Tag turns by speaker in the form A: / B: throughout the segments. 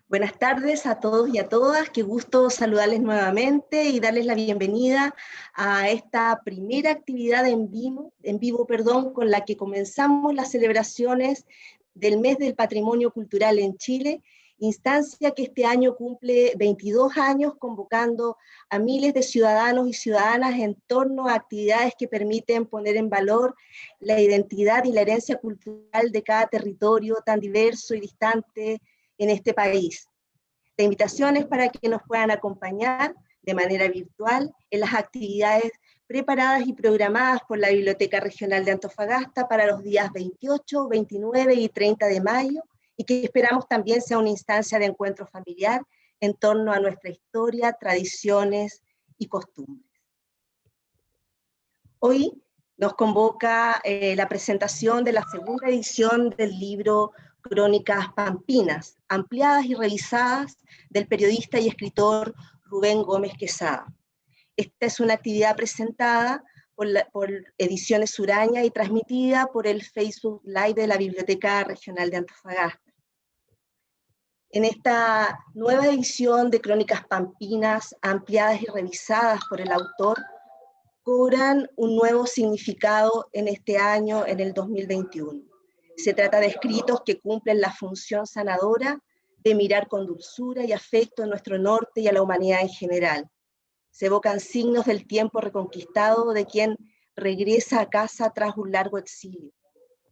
A: Buenas tardes a todos y a todas, qué gusto saludarles nuevamente y darles la bienvenida a esta primera actividad en vivo, con la que comenzamos las celebraciones del Mes del Patrimonio Cultural en Chile, instancia que este año cumple 22 años, convocando a miles de ciudadanos y ciudadanas en torno a actividades que permiten poner en valor la identidad y la herencia cultural de cada territorio tan diverso y distante en este país. La invitación es para que nos puedan acompañar de manera virtual en las actividades preparadas y programadas por la Biblioteca Regional de Antofagasta para los días 28, 29 y 30 de mayo, y que esperamos también sea una instancia de encuentro familiar en torno a nuestra historia, tradiciones y costumbres. Hoy nos convoca la presentación de la segunda edición del libro Crónicas Pampinas, ampliadas y revisadas del periodista y escritor Rubén Gómez Quesada. Esta es una actividad presentada por Ediciones Suraña y transmitida por el Facebook Live de la Biblioteca Regional de Antofagasta. En esta nueva edición de Crónicas Pampinas, ampliadas y revisadas por el autor, cobran un nuevo significado en este año, en el 2021. Se trata de escritos que cumplen la función sanadora de mirar con dulzura y afecto a nuestro norte y a la humanidad en general. Se evocan signos del tiempo reconquistado de quien regresa a casa tras un largo exilio.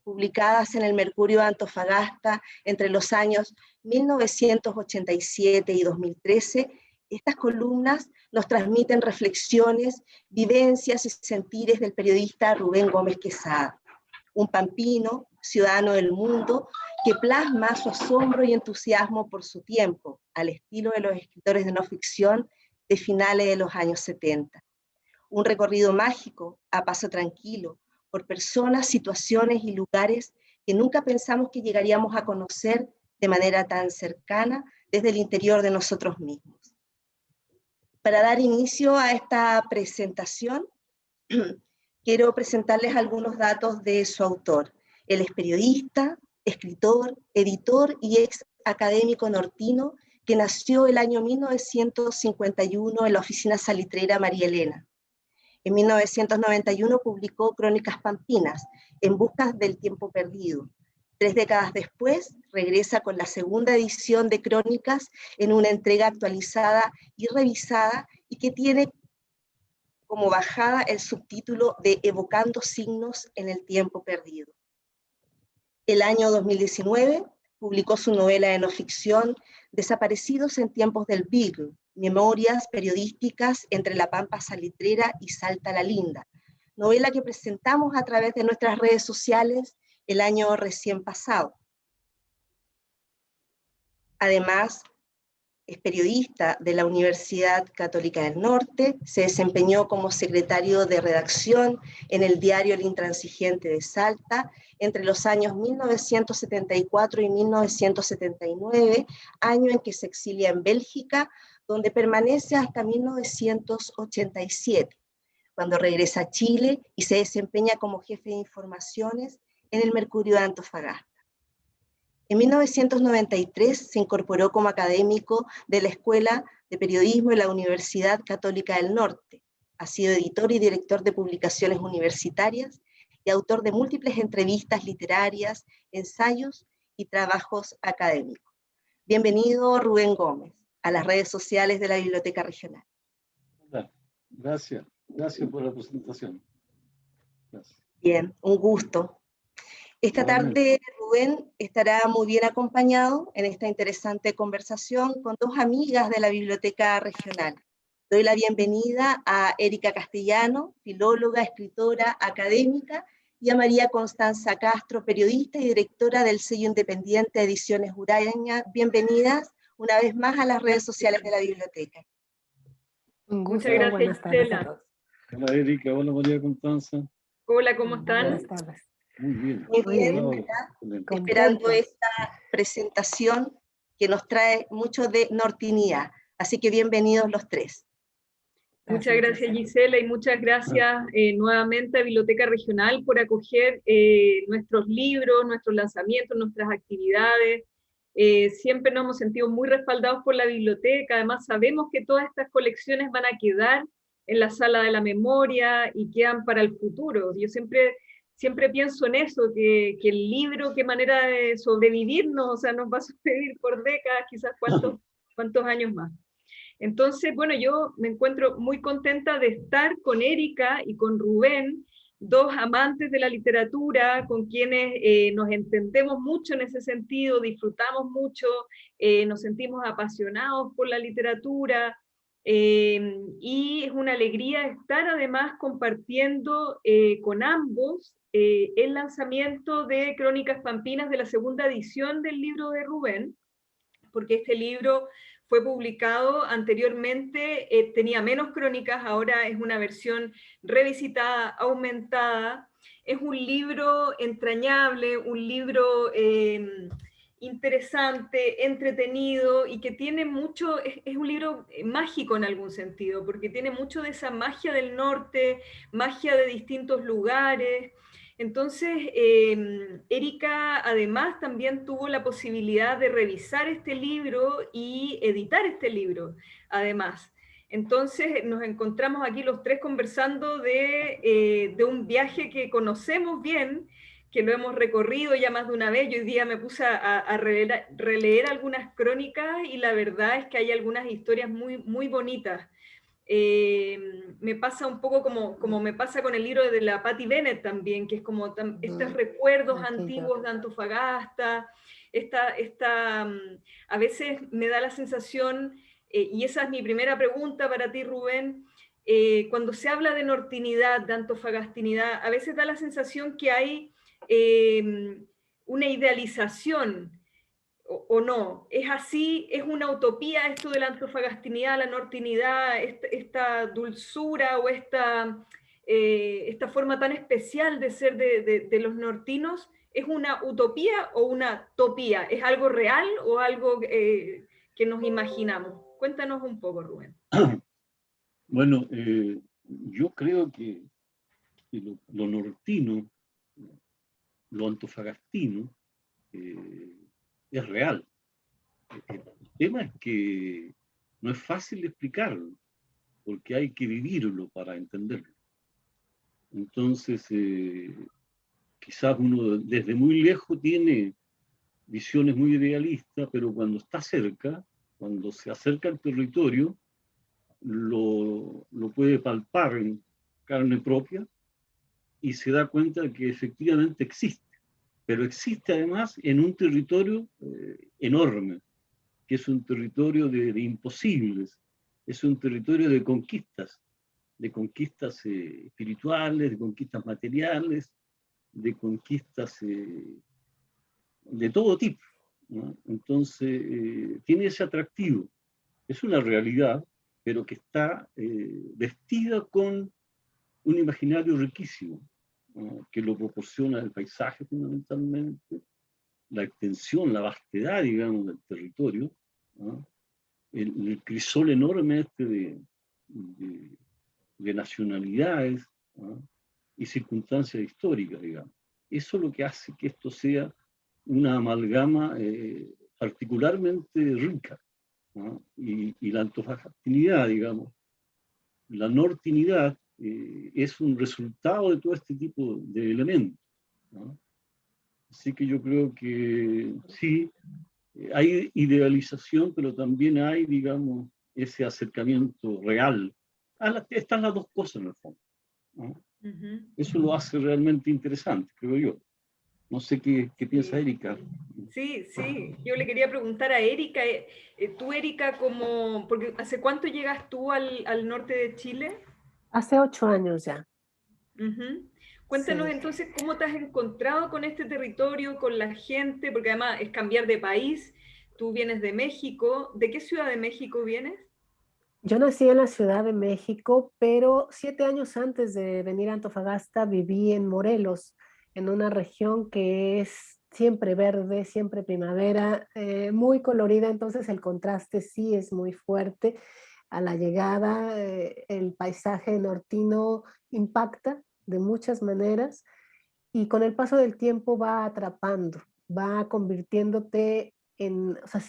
A: Publicadas en el Mercurio de Antofagasta entre los años 1987 y 2013, estas columnas nos transmiten reflexiones, vivencias y sentires del periodista Rubén Gómez Quesada, un pampino, ciudadano del mundo, que plasma su asombro y entusiasmo por su tiempo, al estilo de los escritores de no ficción de finales de los años 70. Un recorrido mágico, a paso tranquilo, por personas, situaciones y lugares que nunca pensamos que llegaríamos a conocer de manera tan cercana desde el interior de nosotros mismos. Para dar inicio a esta presentación, quiero presentarles algunos datos de su autor. Él es periodista, escritor, editor y ex académico nortino que nació el año 1951 en la oficina salitrera María Elena. En 1991 publicó Crónicas Pampinas, En busca del tiempo perdido. 3 décadas después, regresa con la segunda edición de Crónicas en una entrega actualizada y revisada y que tiene como bajada el subtítulo de Evocando signos en el tiempo perdido. El año 2019 publicó su novela de no ficción Desaparecidos en tiempos del Beagle, memorias periodísticas entre la Pampa Salitrera y Salta la Linda, novela que presentamos a través de nuestras redes sociales el año recién pasado. Además, es periodista de la Universidad Católica del Norte, se desempeñó como secretario de redacción en el diario El Intransigente de Salta entre los años 1974 y 1979, año en que se exilia en Bélgica, donde permanece hasta 1987, cuando regresa a Chile y se desempeña como jefe de informaciones en el Mercurio de Antofagasta. En 1993 se incorporó como académico de la Escuela de Periodismo de la Universidad Católica del Norte. Ha sido editor y director de publicaciones universitarias y autor de múltiples entrevistas literarias, ensayos y trabajos académicos. Bienvenido, Rubén Gómez, a las redes sociales de la Biblioteca Regional.
B: Hola, gracias por la presentación. Gracias.
A: Bien, un gusto. Esta tarde Rubén estará muy bien acompañado en esta interesante conversación con 2 amigas de la Biblioteca Regional. Doy la bienvenida a Erika Castellano, filóloga, escritora, académica, y a María Constanza Castro, periodista y directora del sello independiente Ediciones Suraña. Bienvenidas una vez más a las redes sociales de la Biblioteca.
C: Un gusto.
D: Muchas gracias,
C: buenas tardes a todos.
B: Hola Erika, hola María Constanza.
D: Hola, ¿cómo están?
C: Buenas tardes.
B: Muy bien.
A: Muy bien, esperando esta presentación que nos trae mucho de nortinidad. Así que bienvenidos los 3.
D: Muchas gracias Gisela y muchas gracias nuevamente a Biblioteca Regional por acoger nuestros libros, nuestros lanzamientos, nuestras actividades. Siempre nos hemos sentido muy respaldados por la biblioteca, además sabemos que todas estas colecciones van a quedar en la sala de la memoria y quedan para el futuro. Yo siempre pienso en eso, que el libro, qué manera de sobrevivirnos, o sea, nos va a sobrevivir por décadas, quizás cuántos años más. Entonces, bueno, yo me encuentro muy contenta de estar con Erika y con Rubén, dos amantes de la literatura, con quienes nos entendemos mucho en ese sentido, disfrutamos mucho, nos sentimos apasionados por la literatura, y es una alegría estar además compartiendo con ambos el lanzamiento de Crónicas Pampinas de la segunda edición del libro de Rubén, porque este libro fue publicado anteriormente, tenía menos crónicas, ahora es una versión revisitada, aumentada. Es un libro entrañable, un libro interesante, entretenido y que tiene mucho, es un libro mágico en algún sentido, porque tiene mucho de esa magia del norte, magia de distintos lugares. Entonces, Erika además también tuvo la posibilidad de revisar este libro y editar este libro, además. Entonces nos encontramos aquí los tres conversando de un viaje que conocemos bien, que lo hemos recorrido ya más de una vez. Yo hoy día me puse a releer algunas crónicas y la verdad es que hay algunas historias muy, muy bonitas. Me pasa un poco como me pasa con el libro de la Patti Bennett también, que es como estos recuerdos antiguos de Antofagasta, a veces me da la sensación, y esa es mi primera pregunta para ti, Rubén, cuando se habla de nortinidad, de antofagastinidad, a veces da la sensación que hay una idealización, o no, es así, es una utopía esto de la antofagastinidad, la nortinidad, esta dulzura o esta forma tan especial de ser de los nortinos, ¿es una utopía o una topía? ¿Es algo real o algo que nos imaginamos? Cuéntanos un poco, Rubén.
B: Bueno, yo creo que lo nortino, lo antofagastino, es real. El tema es que no es fácil de explicarlo, porque hay que vivirlo para entenderlo. Entonces, quizás uno desde muy lejos tiene visiones muy idealistas, pero cuando está cerca, cuando se acerca al territorio, lo puede palpar en carne propia y se da cuenta de que efectivamente existe, pero existe además en un territorio enorme, que es un territorio de imposibles, es un territorio de conquistas espirituales, de conquistas materiales, de conquistas de todo tipo, ¿no? Entonces, tiene ese atractivo. Es una realidad, pero que está vestida con un imaginario riquísimo, ¿no? Que lo proporciona el paisaje fundamentalmente, la extensión, la vastedad, digamos, del territorio, ¿no? El crisol enorme de nacionalidades, ¿no? Y circunstancias históricas, digamos. Eso es lo que hace que esto sea una amalgama particularmente rica, ¿no? Y la antofagastinidad, digamos, la nortinidad, es un resultado de todo este tipo de elementos, ¿no? Así que yo creo que sí, hay idealización, pero también hay, digamos, ese acercamiento real. Están las dos cosas en el fondo, ¿no? Eso lo hace realmente interesante, creo yo. No sé qué piensa Erika.
D: Sí, yo le quería preguntar a Erika, tú Erika, porque ¿hace cuánto llegas tú al norte de Chile?
E: Hace 8 años ya.
D: Cuéntanos
E: Sí.
D: entonces cómo te has encontrado con este territorio, con la gente, porque además es cambiar de país, tú vienes de México, ¿de qué ciudad de México vienes?
E: Yo nací en la Ciudad de México, pero 7 años antes de venir a Antofagasta viví en Morelos, en una región que es siempre verde, siempre primavera, muy colorida, entonces el contraste sí es muy fuerte. A la llegada, el paisaje nortino impacta de muchas maneras y con el paso del tiempo va atrapando, va convirtiéndote o sea,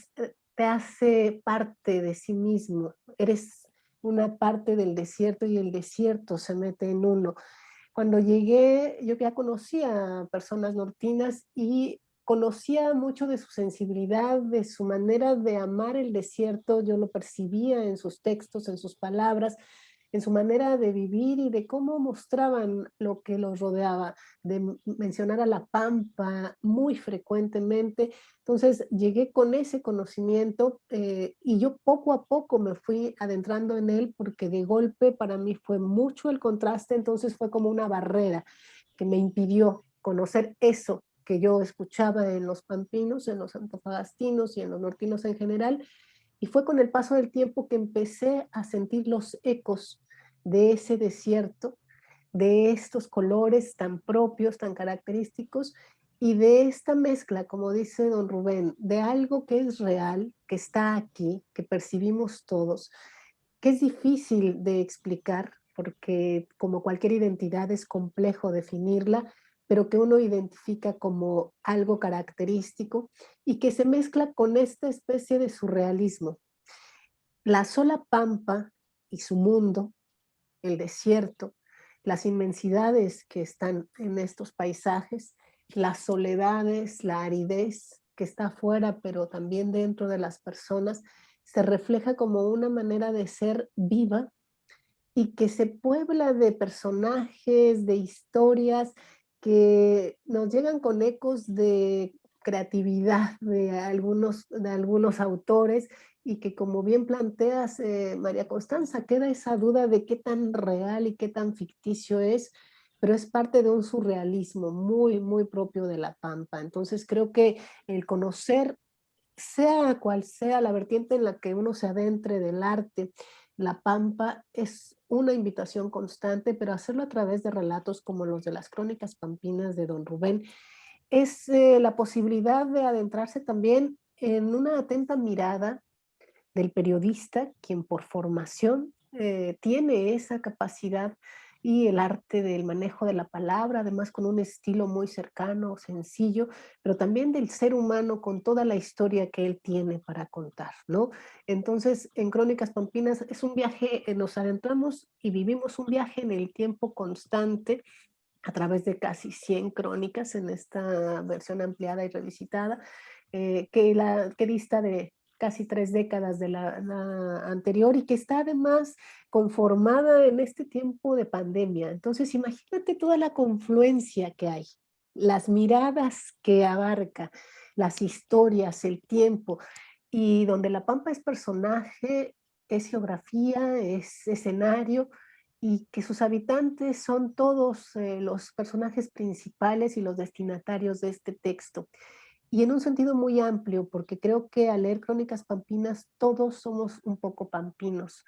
E: te hace parte de sí mismo. Eres una parte del desierto y el desierto se mete en uno. Cuando llegué, yo ya conocía a personas nortinas y conocía mucho de su sensibilidad, de su manera de amar el desierto. Yo lo percibía en sus textos, en sus palabras, en su manera de vivir y de cómo mostraban lo que los rodeaba, de mencionar a la pampa muy frecuentemente. Entonces llegué con ese conocimiento y yo poco a poco me fui adentrando en él porque de golpe para mí fue mucho el contraste, entonces fue como una barrera que me impidió conocer eso que yo escuchaba en los pampinos, en los antofagastinos y en los nortinos en general, y fue con el paso del tiempo que empecé a sentir los ecos de ese desierto, de estos colores tan propios, tan característicos, y de esta mezcla, como dice don Rubén, de algo que es real, que está aquí, que percibimos todos, que es difícil de explicar, porque como cualquier identidad es complejo definirla, pero que uno identifica como algo característico y que se mezcla con esta especie de surrealismo. La sola pampa y su mundo, el desierto, las inmensidades que están en estos paisajes, las soledades, la aridez que está afuera, pero también dentro de las personas, se refleja como una manera de ser viva y que se puebla de personajes, de historias que nos llegan con ecos de creatividad de algunos autores y que como bien planteas, María Constanza, queda esa duda de qué tan real y qué tan ficticio es, pero es parte de un surrealismo muy, muy propio de La Pampa. Entonces creo que el conocer, sea cual sea la vertiente en la que uno se adentre del arte, La Pampa es una invitación constante, pero hacerlo a través de relatos como los de las Crónicas Pampinas de don Rubén es la posibilidad de adentrarse también en una atenta mirada del periodista, quien por formación tiene esa capacidad y el arte del manejo de la palabra, además con un estilo muy cercano, sencillo, pero también del ser humano con toda la historia que él tiene para contar, ¿no? Entonces, en Crónicas Pampinas es un viaje, nos adentramos y vivimos un viaje en el tiempo constante a través de casi 100 crónicas en esta versión ampliada y revisitada, que dista de casi 3 décadas de la anterior y que está además conformada en este tiempo de pandemia. Entonces, imagínate toda la confluencia que hay, las miradas que abarca, las historias, el tiempo, y donde La Pampa es personaje, es geografía, es escenario, y que sus habitantes son todos los personajes principales y los destinatarios de este texto. Y en un sentido muy amplio, porque creo que al leer Crónicas Pampinas todos somos un poco pampinos.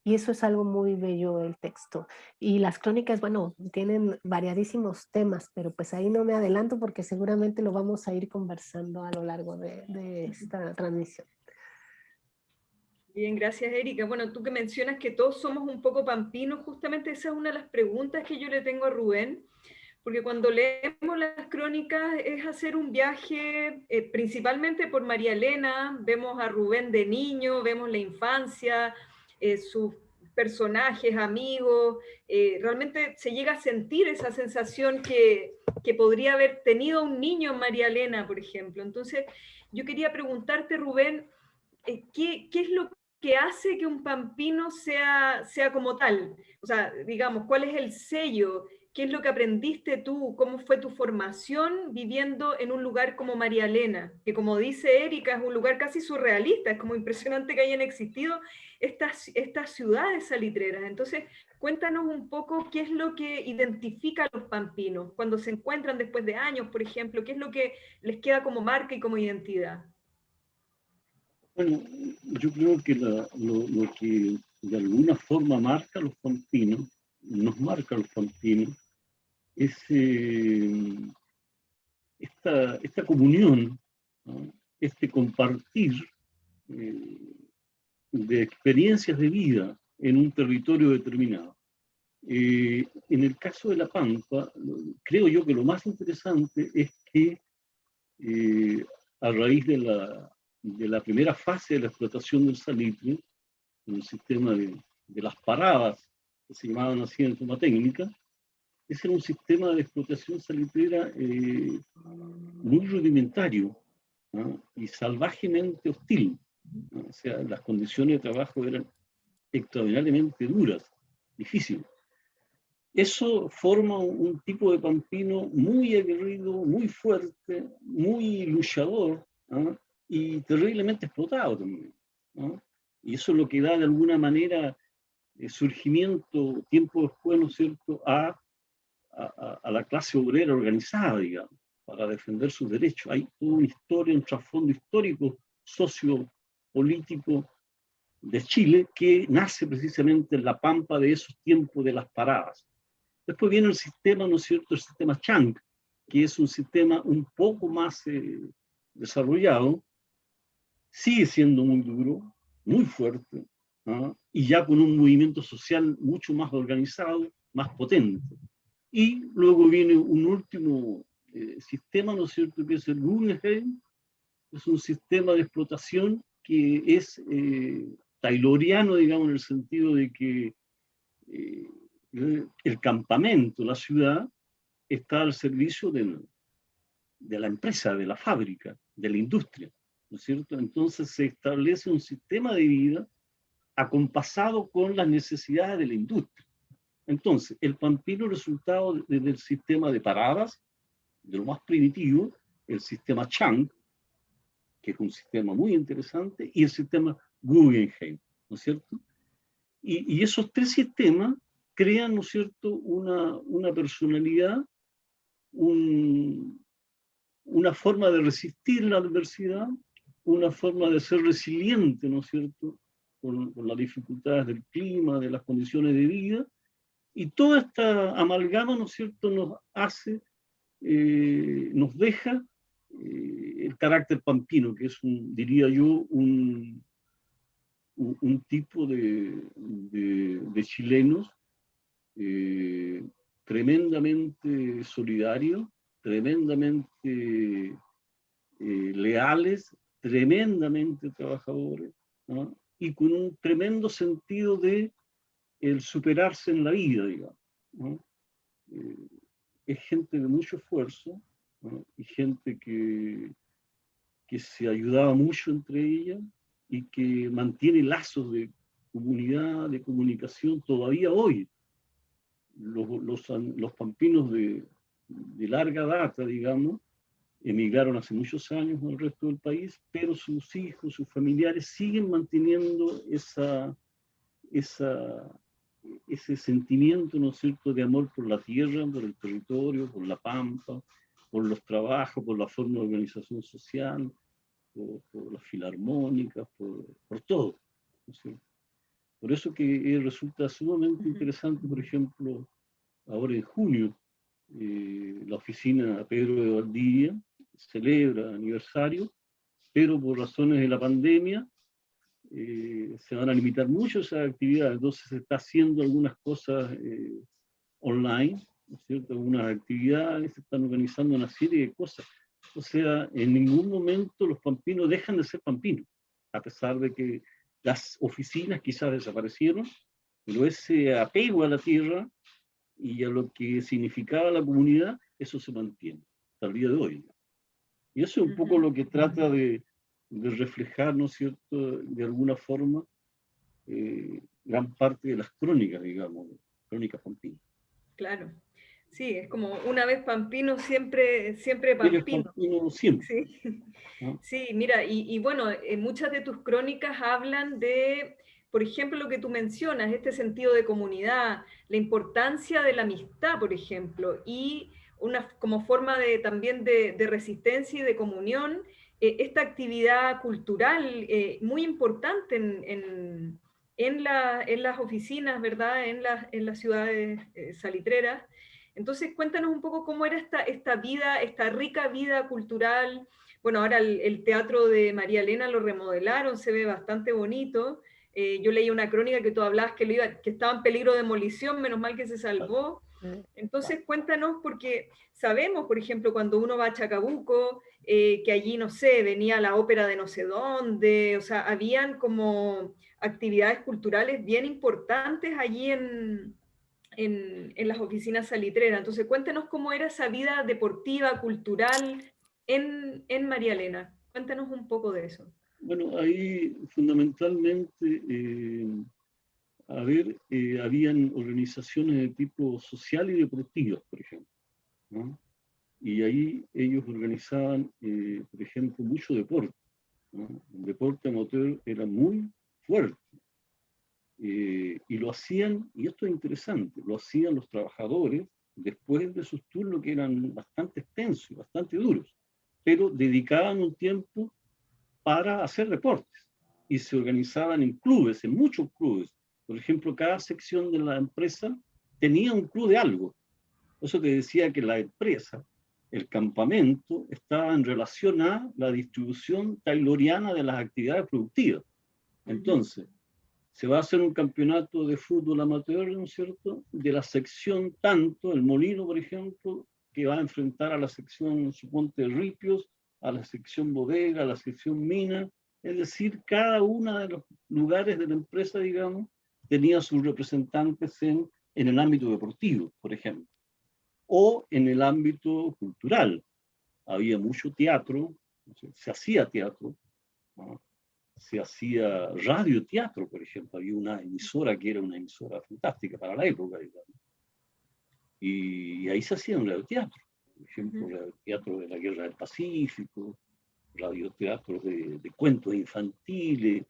E: Y eso es algo muy bello del texto. Y las crónicas, bueno, tienen variadísimos temas, pero pues ahí no me adelanto porque seguramente lo vamos a ir conversando a lo largo de esta transmisión.
D: Bien, gracias, Erika. Bueno, tú que mencionas que todos somos un poco pampinos, justamente esa es una de las preguntas que yo le tengo a Rubén, porque cuando leemos las crónicas es hacer un viaje principalmente por María Elena, vemos a Rubén de niño, vemos la infancia, sus personajes, amigos, realmente se llega a sentir esa sensación que podría haber tenido un niño en María Elena, por ejemplo. Entonces, yo quería preguntarte, Rubén, ¿qué es lo que hace que un pampino sea como tal? O sea, digamos, ¿cuál es el sello? ¿Qué es lo que aprendiste tú? ¿Cómo fue tu formación viviendo en un lugar como María Elena? Que como dice Erika, es un lugar casi surrealista, es como impresionante que hayan existido estas ciudades salitreras. Entonces, cuéntanos un poco qué es lo que identifica a los pampinos cuando se encuentran después de años, por ejemplo, qué es lo que les queda como marca y como identidad.
B: Bueno, yo creo que lo que de alguna forma marca a los pampinos, nos marca a los pampinos, es esta comunión, ¿no? Este compartir de experiencias de vida en un territorio determinado. En el caso de La Pampa, creo yo que lo más interesante es que a raíz de de la primera fase de la explotación del salitre, en el sistema de las paradas, que se llamaban así en forma técnica. Ese era un sistema de explotación salitrera muy rudimentario, ¿no? Y salvajemente hostil, ¿no? O sea, las condiciones de trabajo eran extraordinariamente duras, difíciles. Eso forma un tipo de pampino muy aguerrido, muy fuerte, muy luchador, ¿no? Y terriblemente explotado también, ¿no? Y eso es lo que da de alguna manera surgimiento, tiempo después, ¿no es cierto?, a la clase obrera organizada, digamos, para defender sus derechos. Hay toda una historia, un trasfondo histórico, sociopolítico de Chile que nace precisamente en la pampa de esos tiempos de las paradas. Después viene el sistema, ¿no es cierto?, el sistema Chang, que es un sistema un poco más desarrollado, sigue siendo muy duro, muy fuerte, ¿no? Y ya con un movimiento social mucho más organizado, más potente. Y luego viene un último sistema, ¿no es cierto?, que es el Guggenheim. Es un sistema de explotación que es tayloriano, digamos, en el sentido de que el campamento, la ciudad, está al servicio de la empresa, de la fábrica, de la industria, ¿no es cierto? Entonces se establece un sistema de vida acompasado con las necesidades de la industria. Entonces, el pampino resultado del sistema de paradas, de lo más primitivo, el sistema Chang, que es un sistema muy interesante, y el sistema Guggenheim, ¿no es cierto? Y esos tres sistemas crean, ¿no es cierto?, una personalidad, una forma de resistir la adversidad, una forma de ser resiliente, ¿no es cierto?, con las dificultades del clima, de las condiciones de vida, y toda esta amalgama, ¿no es cierto?, nos hace, nos deja el carácter pampino, que es, diría yo, un tipo de chilenos tremendamente solidarios, tremendamente leales, tremendamente trabajadores, ¿no? Y con un tremendo sentido de el superarse en la vida, digamos, ¿no? Es gente de mucho esfuerzo, ¿no? Y gente que se ayudaba mucho entre ellas y que mantiene lazos de comunidad, de comunicación todavía hoy. Los pampinos de larga data, digamos, emigraron hace muchos años al resto del país, pero sus hijos, sus familiares siguen manteniendo ese sentimiento, ¿no es cierto?, de amor por la tierra, por el territorio, por la pampa, por los trabajos, por la forma de organización social, por las filarmónicas, por todo, ¿no es cierto? Por eso que resulta sumamente interesante, por ejemplo, ahora en junio, la oficina Pedro de Valdivia celebra aniversario, pero por razones de la pandemia se van a limitar mucho esas actividades, entonces se está haciendo algunas cosas online, ¿no es cierto? Algunas actividades, se están organizando una serie de cosas. O sea, en ningún momento los pampinos dejan de ser pampinos, a pesar de que las oficinas quizás desaparecieron, pero ese apego a la tierra y a lo que significaba la comunidad, eso se mantiene hasta el día de hoy. Y eso es un poco lo que trata de reflejar, ¿no es cierto?, de alguna forma, gran parte de las crónicas, digamos, crónicas pampinas.
D: Claro. Sí, es como una vez pampino, siempre pampino.
B: Pampino siempre.
D: Sí.
B: ¿No?
D: Sí, mira, y bueno, muchas de tus crónicas hablan de, por ejemplo, lo que tú mencionas, este sentido de comunidad, la importancia de la amistad, por ejemplo, y una como forma también de resistencia y de comunión, esta actividad cultural muy importante en las oficinas, ¿verdad? En las ciudades salitreras. Entonces, cuéntanos un poco cómo era esta vida, esta rica vida cultural. Bueno, ahora el teatro de María Elena lo remodelaron, se ve bastante bonito. Yo leí una crónica que tú hablabas que estaba en peligro de demolición, menos mal que se salvó. Entonces cuéntanos, porque sabemos, por ejemplo, cuando uno va a Chacabuco, que allí, no sé, venía la ópera de no sé dónde, o sea, habían como actividades culturales bien importantes allí en las oficinas salitreras. Entonces cuéntanos cómo era esa vida deportiva, cultural en María Elena. Cuéntanos un poco de eso.
B: Bueno, ahí fundamentalmente, habían organizaciones de tipo social y deportivas, por ejemplo, ¿no? Y ahí ellos organizaban, por ejemplo, mucho deporte, ¿no? El deporte amateur era muy fuerte. Y lo hacían, y esto es interesante, lo hacían los trabajadores después de sus turnos que eran bastante extensos y bastante duros, pero dedicaban un tiempo para hacer deportes y se organizaban en clubes, en muchos clubes. Por ejemplo, cada sección de la empresa tenía un club de algo. Eso te decía que la empresa, el campamento, estaba en relación a la distribución tayloriana de las actividades productivas. Entonces, se va a hacer un campeonato de fútbol amateur, ¿no es cierto?, de la sección tanto, el Molino, por ejemplo, que va a enfrentar a la sección, suponte, Ripios, a la sección Bodega, a la sección Mina, es decir, cada uno de los lugares de la empresa, digamos, tenía sus representantes en el ámbito deportivo, por ejemplo, o en el ámbito cultural. Había mucho teatro, se hacía teatro, ¿no? Se hacía radioteatro, por ejemplo. Había una emisora que era una emisora fantástica para la época, digamos. Y ahí se hacía un radioteatro. Por ejemplo, radioteatro de la Guerra del Pacífico, radioteatro de cuentos infantiles,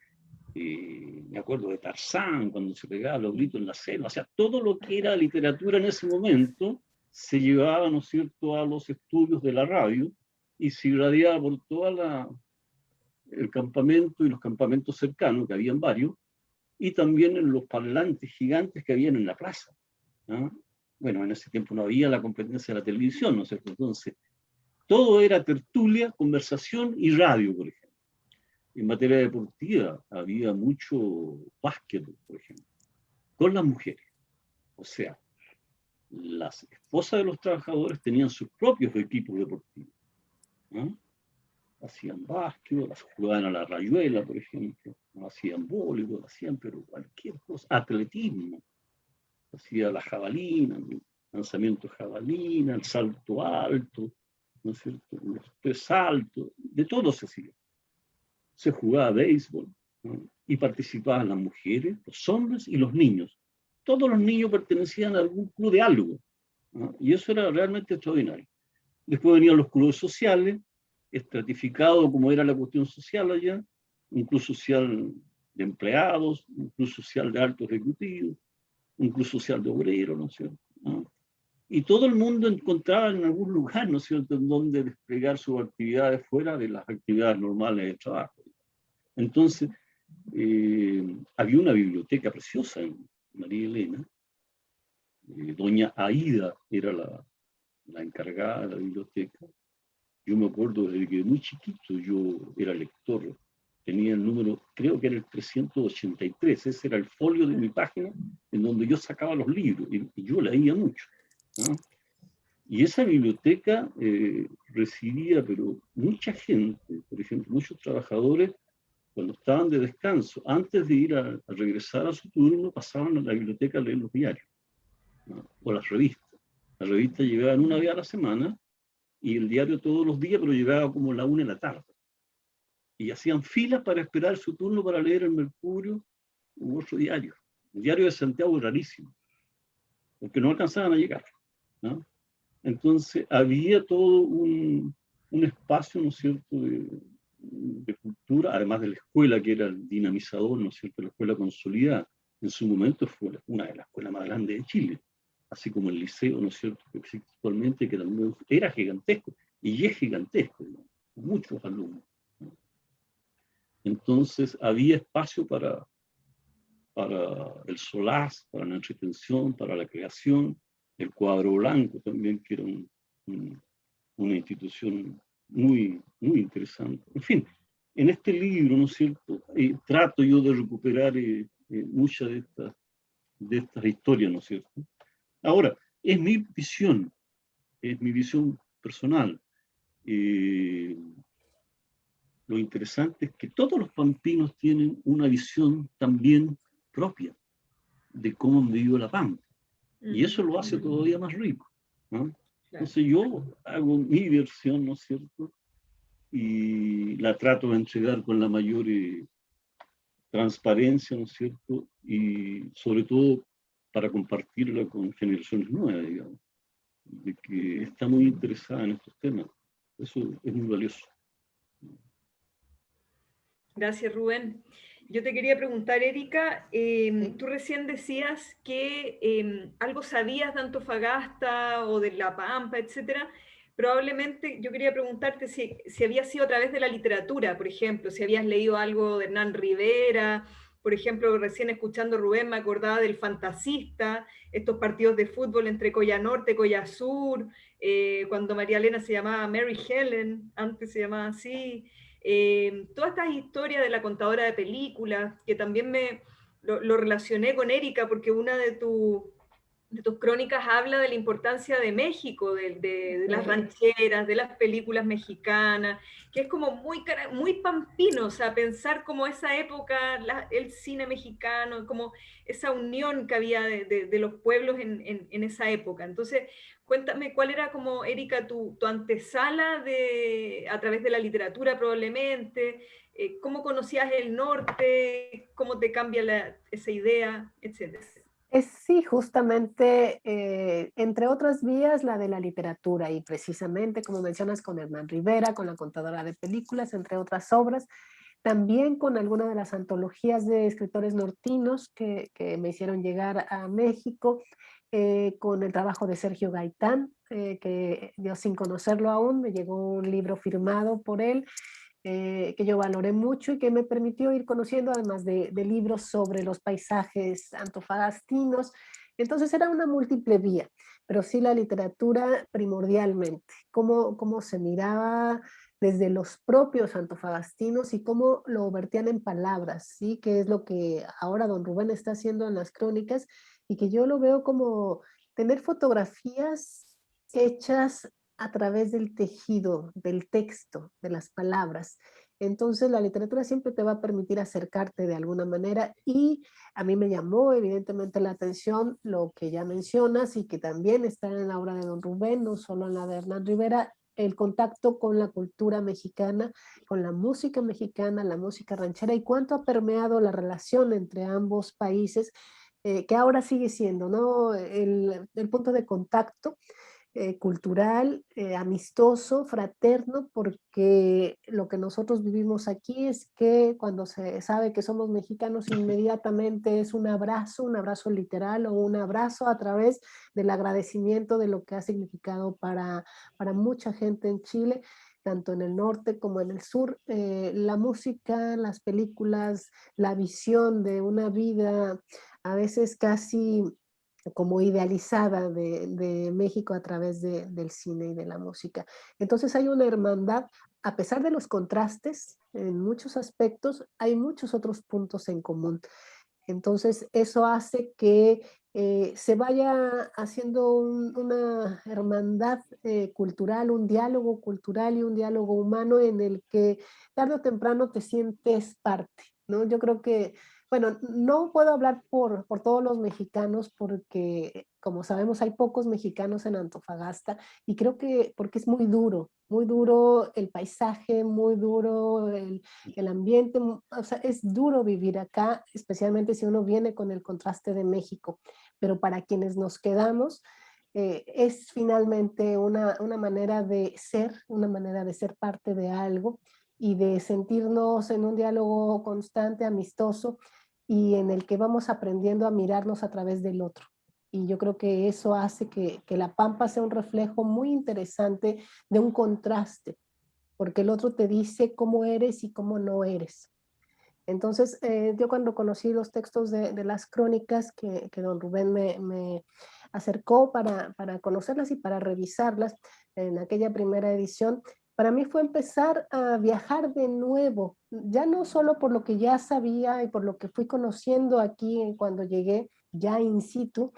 B: me acuerdo de Tarzán, cuando se pegaba los gritos en la selva. O sea, todo lo que era literatura en ese momento se llevaba, ¿no es cierto?, a los estudios de la radio y se irradiaba por toda el campamento y los campamentos cercanos, que habían varios, y también en los parlantes gigantes que habían en la plaza, ¿no? Bueno, en ese tiempo no había la competencia de la televisión, ¿no es cierto? Entonces, todo era tertulia, conversación y radio, por ejemplo. En materia deportiva había mucho básquet, por ejemplo, con las mujeres. O sea, las esposas de los trabajadores tenían sus propios equipos deportivos, ¿no? Hacían básquet, las jugaban a la rayuela, por ejemplo, no hacían voleibol, hacían pero cualquier cosa, atletismo, hacía la jabalina, el lanzamiento de jabalina, el salto alto, ¿no es cierto?, los tres saltos, de todo se hacía. Se jugaba béisbol, ¿no? Y participaban las mujeres, los hombres y los niños. Todos los niños pertenecían a algún club de algo, ¿no? Y eso era realmente extraordinario. Después venían los clubes sociales, estratificado como era la cuestión social allá, un club social de empleados, un club social de altos ejecutivos, un club social de obreros, ¿no es cierto?, ¿no? Y todo el mundo encontraba en algún lugar, ¿no es cierto?, en donde desplegar sus actividades fuera de las actividades normales de trabajo. Entonces, había una biblioteca preciosa en María Elena. Doña Aida era la encargada de la biblioteca. Yo me acuerdo desde que muy chiquito yo era lector, tenía el número, creo que era el 383, ese era el folio de mi página en donde yo sacaba los libros y yo leía mucho, ¿no? Y esa biblioteca recibía, pero mucha gente, por ejemplo, muchos trabajadores, cuando estaban de descanso, antes de ir a regresar a su turno, pasaban a la biblioteca a leer los diarios, ¿no?, o las revistas. Las revistas llegaban una vez a la semana, y el diario todos los días, pero llegaba como la 1 de la tarde. Y hacían filas para esperar su turno para leer el Mercurio u otro diario. El diario de Santiago es rarísimo, porque no alcanzaban a llegar, ¿no? Entonces había todo un espacio, ¿no es cierto?, de cultura, además de la escuela, que era el dinamizador, ¿no es cierto?, la escuela consolidada. En su momento fue una de las escuelas más grandes de Chile, así como el liceo, ¿no es cierto?, que existe actualmente, que también era gigantesco, y es gigantesco, ¿no?, muchos alumnos, ¿no? Entonces había espacio para el solaz, para la entretención, para la creación, el Cuadro Blanco también, que era una institución muy, muy interesante. En fin, en este libro, ¿no es cierto?, trato yo de recuperar muchas de estas historias, ¿no es cierto? Ahora, Es mi visión personal. Lo interesante es que todos los pampinos tienen una visión también propia de cómo han vivido la Pampa. Y eso lo hace todavía más rico, ¿no? Entonces yo hago mi versión, ¿no es cierto? Y la trato de entregar con la mayor transparencia, ¿no es cierto? Y sobre todo para compartirla con generaciones nuevas, digamos, de que está muy interesada en estos temas. Eso es muy valioso.
D: Gracias, Rubén. Yo te quería preguntar, Erika, tú recién decías que algo sabías de Antofagasta o de La Pampa, etcétera. Probablemente yo quería preguntarte si había sido a través de la literatura, por ejemplo, si habías leído algo de Hernán Rivera. Por ejemplo, recién escuchando a Rubén me acordaba del Fantasista, estos partidos de fútbol entre Coya Norte, Coya Sur, cuando María Elena se llamaba Mary Helen, antes se llamaba así. Todas estas historias de la contadora de películas, que también lo relacioné con Erika, porque una de tus crónicas habla de la importancia de México, de las rancheras, de las películas mexicanas, que es como muy pampino, o sea, pensar como esa época, el cine mexicano, como esa unión que había de los pueblos en esa época. Entonces, cuéntame cuál era como, Erika, tu antesala a través de la literatura probablemente, cómo conocías el norte, cómo te cambia esa idea, etcétera.
E: Sí, justamente, entre otras vías, la de la literatura y precisamente, como mencionas, con Hernán Rivera, con la contadora de películas, entre otras obras, también con alguna de las antologías de escritores nortinos que me hicieron llegar a México, con el trabajo de Sergio Gaitán, que yo sin conocerlo aún, me llegó un libro firmado por él, que yo valoré mucho y que me permitió ir conociendo, además de libros sobre los paisajes antofagastinos. Entonces era una múltiple vía, pero sí la literatura primordialmente, cómo se miraba desde los propios antofagastinos y cómo lo vertían en palabras, ¿sí? Que es lo que ahora don Rubén está haciendo en las crónicas y que yo lo veo como tener fotografías hechas a través del tejido, del texto, de las palabras. Entonces la literatura siempre te va a permitir acercarte de alguna manera y a mí me llamó evidentemente la atención lo que ya mencionas y que también está en la obra de don Rubén, no solo en la de Hernán Rivera, el contacto con la cultura mexicana, con la música mexicana, la música ranchera y cuánto ha permeado la relación entre ambos países, que ahora sigue siendo, ¿no? El punto de contacto cultural, amistoso, fraterno, porque lo que nosotros vivimos aquí es que cuando se sabe que somos mexicanos, inmediatamente es un abrazo literal o un abrazo a través del agradecimiento de lo que ha significado para mucha gente en Chile, tanto en el norte como en el sur. La música, las películas, la visión de una vida a veces casi como idealizada de México a través del cine y de la música. Entonces hay una hermandad, a pesar de los contrastes, en muchos aspectos, hay muchos otros puntos en común. Entonces eso hace que se vaya haciendo una hermandad cultural, un diálogo cultural y un diálogo humano en el que tarde o temprano te sientes parte, ¿no? Yo creo que, bueno, no puedo hablar por todos los mexicanos porque, como sabemos, hay pocos mexicanos en Antofagasta y creo que porque es muy duro el paisaje, muy duro el ambiente, o sea, es duro vivir acá, especialmente si uno viene con el contraste de México, pero para quienes nos quedamos, es finalmente una manera de ser, una manera de ser parte de algo y de sentirnos en un diálogo constante, amistoso, y en el que vamos aprendiendo a mirarnos a través del otro. Y yo creo que eso hace que La Pampa sea un reflejo muy interesante de un contraste, porque el otro te dice cómo eres y cómo no eres. Entonces, yo cuando conocí los textos de las crónicas que don Rubén me acercó para conocerlas y para revisarlas en aquella primera edición, para mí fue empezar a viajar de nuevo, ya no solo por lo que ya sabía y por lo que fui conociendo aquí cuando llegué ya in situ,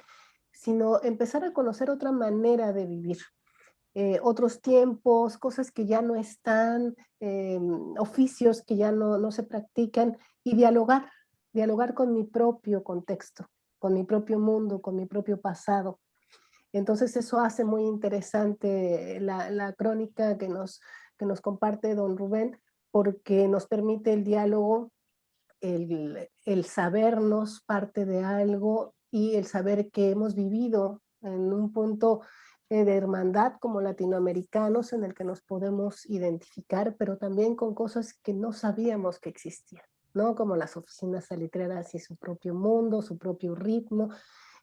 E: sino empezar a conocer otra manera de vivir. Otros tiempos, cosas que ya no están, oficios que ya no se practican, y dialogar con mi propio contexto, con mi propio mundo, con mi propio pasado. Entonces eso hace muy interesante la crónica que nos comparte don Rubén, porque nos permite el diálogo, el sabernos parte de algo y el saber que hemos vivido en un punto de hermandad como latinoamericanos en el que nos podemos identificar, pero también con cosas que no sabíamos que existían, ¿no? Como las oficinas salitreras y su propio mundo, su propio ritmo,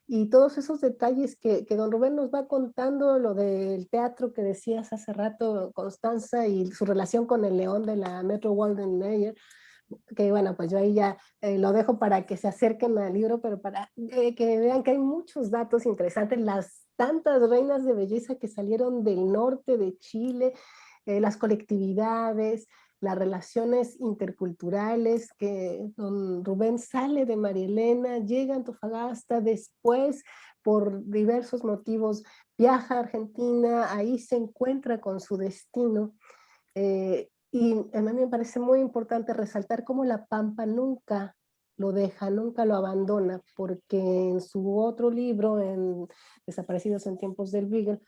E: y todos esos detalles que don Rubén nos va contando, lo del teatro que decías hace rato, Constanza, y su relación con el León de la Metro Goldwyn Mayer, que bueno, pues yo ahí ya lo dejo para que se acerquen al libro, pero para que vean que hay muchos datos interesantes, las tantas reinas de belleza que salieron del norte de Chile, las colectividades, las relaciones interculturales, que don Rubén sale de María Elena, llega a Antofagasta, después por diversos motivos viaja a Argentina, ahí se encuentra con su destino. Y a mí me parece muy importante resaltar cómo La Pampa nunca lo deja, nunca lo abandona, porque en su otro libro, en Desaparecidos en tiempos del Beagle,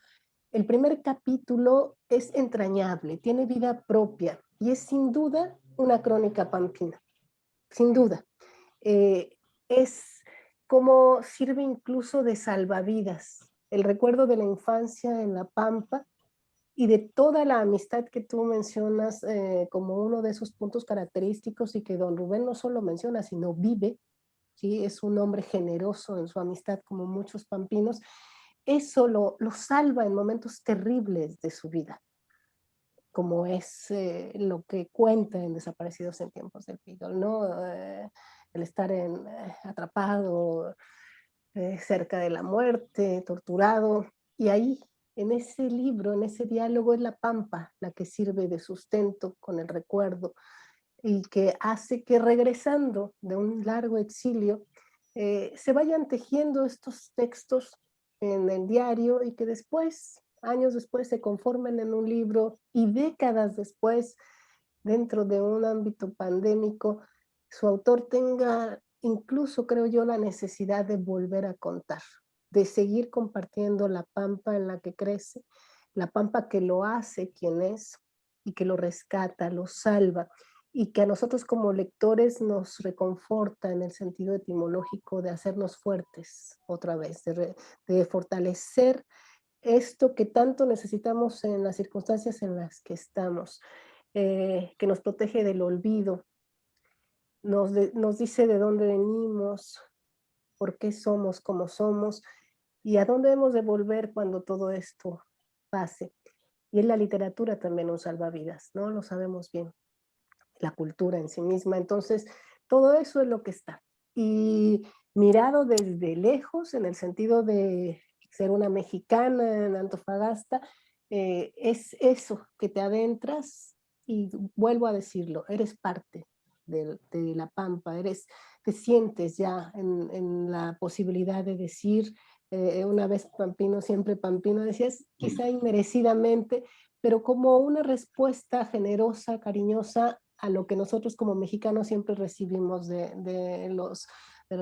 E: el primer capítulo es entrañable, tiene vida propia y es sin duda una crónica pampina, sin duda. Es como sirve incluso de salvavidas, el recuerdo de la infancia en La Pampa y de toda la amistad que tú mencionas como uno de esos puntos característicos y que don Rubén no solo menciona, sino vive, ¿sí? Es un hombre generoso en su amistad como muchos pampinos. Eso lo salva en momentos terribles de su vida, como es lo que cuenta en Desaparecidos en tiempos del Beagle, ¿no? El estar atrapado cerca de la muerte, torturado, y ahí, en ese libro, en ese diálogo, es La Pampa la que sirve de sustento con el recuerdo y que hace que regresando de un largo exilio se vayan tejiendo estos textos en el diario y que después, años después, se conformen en un libro y décadas después, dentro de un ámbito pandémico, su autor tenga incluso, creo yo, la necesidad de volver a contar, de seguir compartiendo la pampa en la que crece, la pampa que lo hace quien es y que lo rescata, lo salva, y que a nosotros como lectores nos reconforta en el sentido etimológico de hacernos fuertes otra vez, de fortalecer esto que tanto necesitamos en las circunstancias en las que estamos, que nos protege del olvido, nos dice de dónde venimos, por qué somos como somos y a dónde hemos de volver cuando todo esto pase. Y en la literatura también un salvavidas, ¿no? Lo sabemos bien, la cultura en sí misma. Entonces, todo eso es lo que está. Y mirado desde lejos, en el sentido de ser una mexicana en Antofagasta, es eso, que te adentras y vuelvo a decirlo, eres parte de La Pampa, te sientes ya en la posibilidad de decir, una vez pampino, siempre pampino, decías, quizá inmerecidamente, pero como una respuesta generosa, cariñosa a lo que nosotros como mexicanos siempre recibimos de los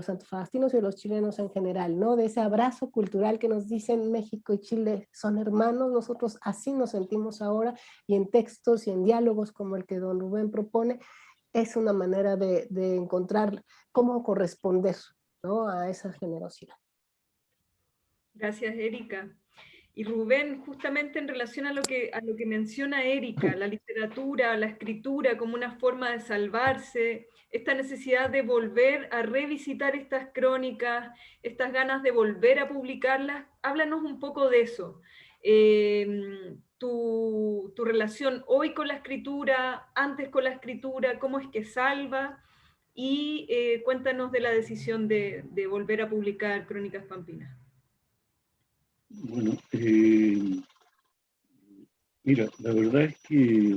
E: antofagastinos y de los chilenos en general, ¿no? De ese abrazo cultural que nos dicen México y Chile son hermanos, nosotros así nos sentimos ahora, y en textos y en diálogos como el que don Rubén propone, es una manera de encontrar cómo corresponder, ¿no? A esa generosidad.
D: Gracias, Erika. Y Rubén, justamente en relación a lo que menciona Erika, la literatura, la escritura como una forma de salvarse, esta necesidad de volver a revisitar estas crónicas, estas ganas de volver a publicarlas, háblanos un poco de eso. Tu relación hoy con la escritura, antes con la escritura, cómo es que salva, y cuéntanos de la decisión de volver a publicar Crónicas Pampinas.
B: Bueno, mira, la verdad es que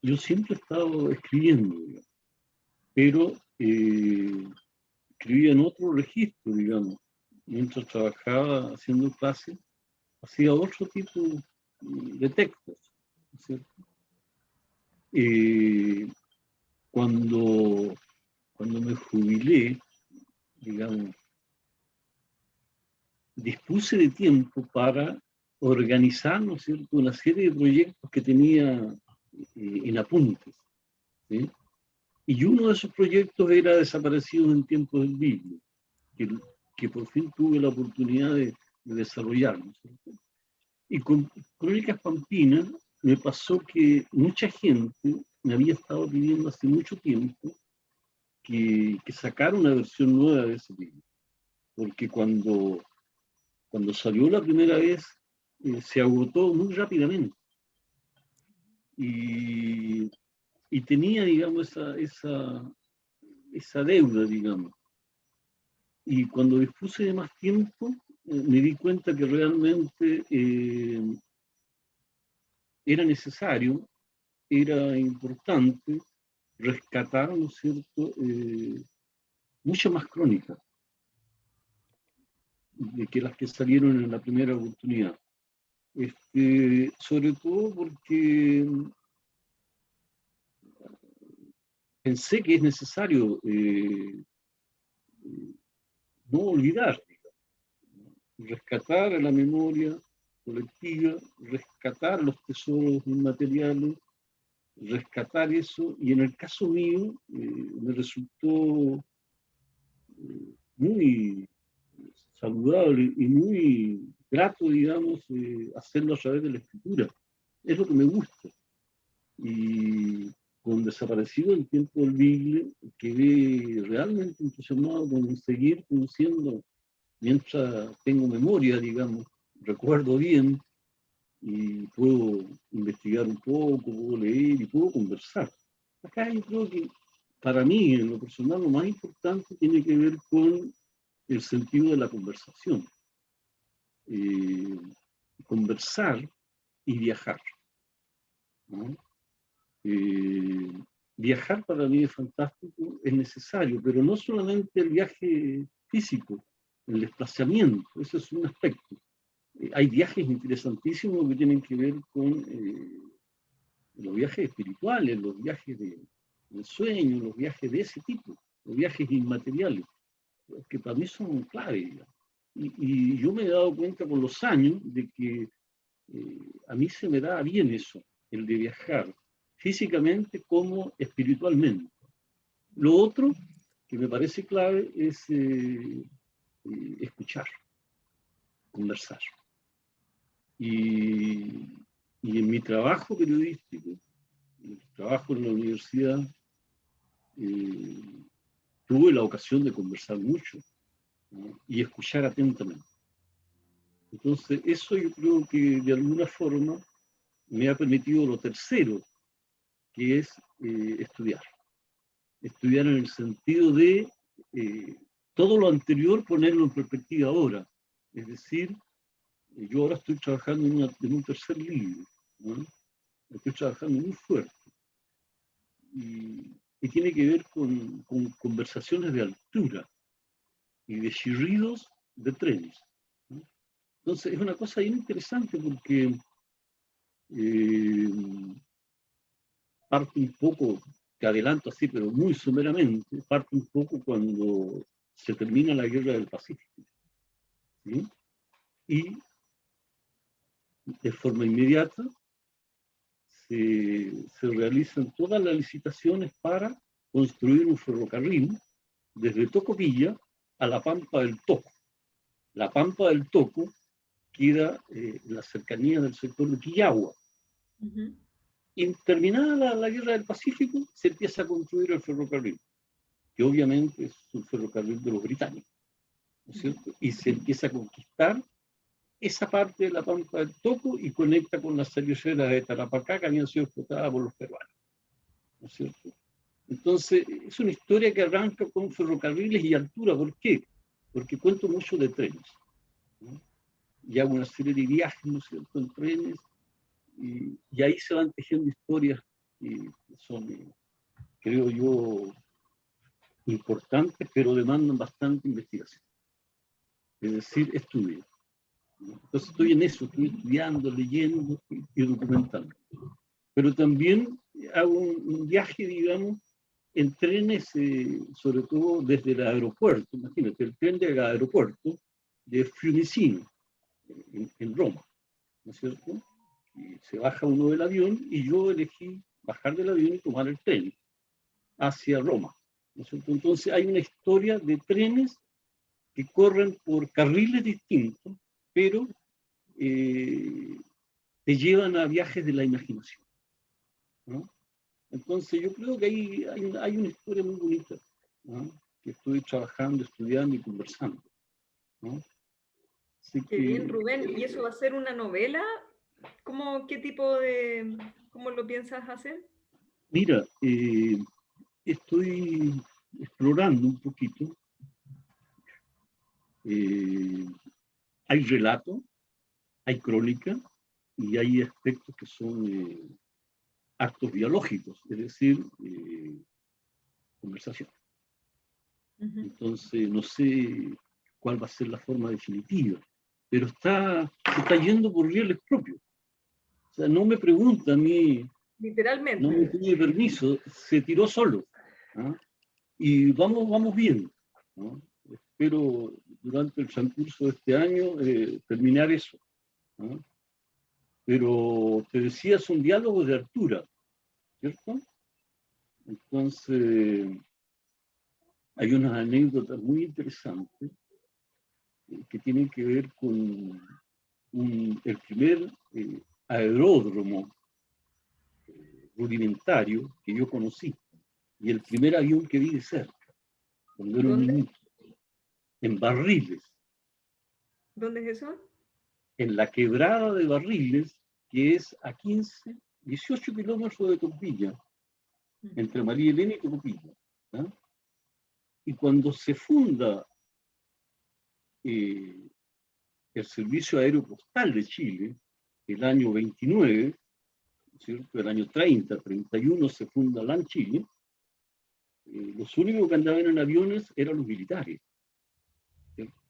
B: yo siempre he estado escribiendo, digamos, pero escribía en otro registro, digamos. Mientras trabajaba haciendo clases, hacía otro tipo de textos, ¿no es cierto? Cuando me jubilé, digamos, dispuse de tiempo para organizar, ¿no es cierto?, una serie de proyectos que tenía en apuntes, ¿sí? Y uno de esos proyectos era Desaparecidos en tiempos del Biblio, que por fin tuve la oportunidad de desarrollar, ¿no es cierto? Y con Crónicas Pampinas me pasó que mucha gente me había estado pidiendo hace mucho tiempo que sacara una versión nueva de ese libro, porque cuando salió la primera vez se agotó muy rápidamente y tenía, digamos, esa deuda, digamos. Y cuando dispuse de más tiempo, me di cuenta que realmente era necesario, era importante rescatar, ¿no es cierto?, muchas más crónicas de que las que salieron en la primera oportunidad. Sobre todo porque pensé que es necesario no olvidar, rescatar la memoria colectiva, rescatar los tesoros inmateriales, rescatar eso, y en el caso mío me resultó muy saludable y muy grato, digamos, hacerlo a través de la escritura. Es lo que me gusta. Y con Desaparecido en tiempo del Bible, quedé realmente entusiasmado con seguir conociendo, mientras tengo memoria, digamos, recuerdo bien, y puedo investigar un poco, puedo leer y puedo conversar. Acá yo creo que para mí, en lo personal, lo más importante tiene que ver con el sentido de la conversación. Conversar y viajar, ¿no? Viajar para mí es fantástico, es necesario, pero no solamente el viaje físico, el desplazamiento, eso es un aspecto. Hay viajes interesantísimos que tienen que ver con los viajes espirituales, los viajes del sueño, los viajes de ese tipo, los viajes inmateriales, que para mí son clave. Y yo me he dado cuenta con los años de que a mí se me da bien eso, el de viajar, físicamente como espiritualmente. Lo otro que me parece clave es escuchar, conversar. Y en mi trabajo periodístico, en el trabajo en la universidad, tuve la ocasión de conversar mucho, ¿no?, y escuchar atentamente. Entonces, eso yo creo que de alguna forma me ha permitido lo tercero, que es estudiar. Estudiar en el sentido de todo lo anterior ponerlo en perspectiva ahora. Es decir, yo ahora estoy trabajando en un tercer libro, ¿no? Estoy trabajando muy fuerte. Y tiene que ver con conversaciones de altura y de chirridos de trenes, ¿no? Entonces, es una cosa bien interesante porque parte un poco, te adelanto así, pero muy someramente, parte un poco cuando se termina la Guerra del Pacífico, ¿sí? Y de forma inmediata se realizan todas las licitaciones para construir un ferrocarril desde Tocopilla a la Pampa del Toco. La Pampa del Toco queda en la cercanía del sector de Quillagua.
D: Ujú.
B: Y terminada la Guerra del Pacífico, se empieza a construir el ferrocarril, que obviamente es un ferrocarril de los británicos, ¿no es cierto? Y se empieza a conquistar esa parte de la Pampa del Toco y conecta con las serrilleras de Tarapacá que habían sido explotadas por los peruanos, ¿no es cierto? Entonces, es una historia que arranca con ferrocarriles y altura. ¿Por qué? Porque cuento mucho de trenes, ¿no? Y hago una serie de viajes, ¿no es cierto?, en trenes, y ahí se van tejiendo historias que son, creo yo, importantes, pero demandan bastante investigación. Es decir, estudio. Entonces estoy en eso, estoy estudiando, leyendo y documentando. Pero también hago un viaje, digamos, en trenes, sobre todo desde el aeropuerto. Imagínate, el tren del aeropuerto de Fiumicino, en Roma, ¿no es cierto? Y se baja uno del avión y yo elegí bajar del avión y tomar el tren hacia Roma, ¿no es cierto? Entonces hay una historia de trenes que corren por carriles distintos, pero te llevan a viajes de la imaginación, ¿no? Entonces yo creo que hay una historia muy bonita, ¿no? Que estoy trabajando, estudiando y conversando, ¿no? Así
D: Qué bien, Rubén. ¿Y eso va a ser una novela? ¿Qué tipo de, cómo lo piensas hacer?
B: Mira, estoy explorando un poquito. Hay relato, hay crónica y hay aspectos que son actos biológicos, es decir, conversación. Entonces, no sé cuál va a ser la forma definitiva, pero se está yendo por rieles propios. O sea, no me pregunta a mí,
D: Literalmente.
B: no me pide permiso, se tiró solo, ¿no? Y vamos bien, ¿no? Espero durante el transcurso de este año terminar eso, ¿no? Pero te decía, es un diálogo de altura, ¿cierto? Entonces, hay unas anécdotas muy interesantes que tienen que ver con el primer aeródromo rudimentario que yo conocí y el primer avión que vi de cerca, cuando era un niño, en Barriles.
D: ¿Dónde es eso?
B: En la quebrada de Barriles, que es a 18 kilómetros de Tocopilla, entre María Elena y Tocopilla, ¿no? Y cuando se funda el Servicio Aéreo Postal de Chile, el año 29, ¿cierto? El año 30, 31 se funda LAN Chile, los únicos que andaban en aviones eran los militares, ¿cierto?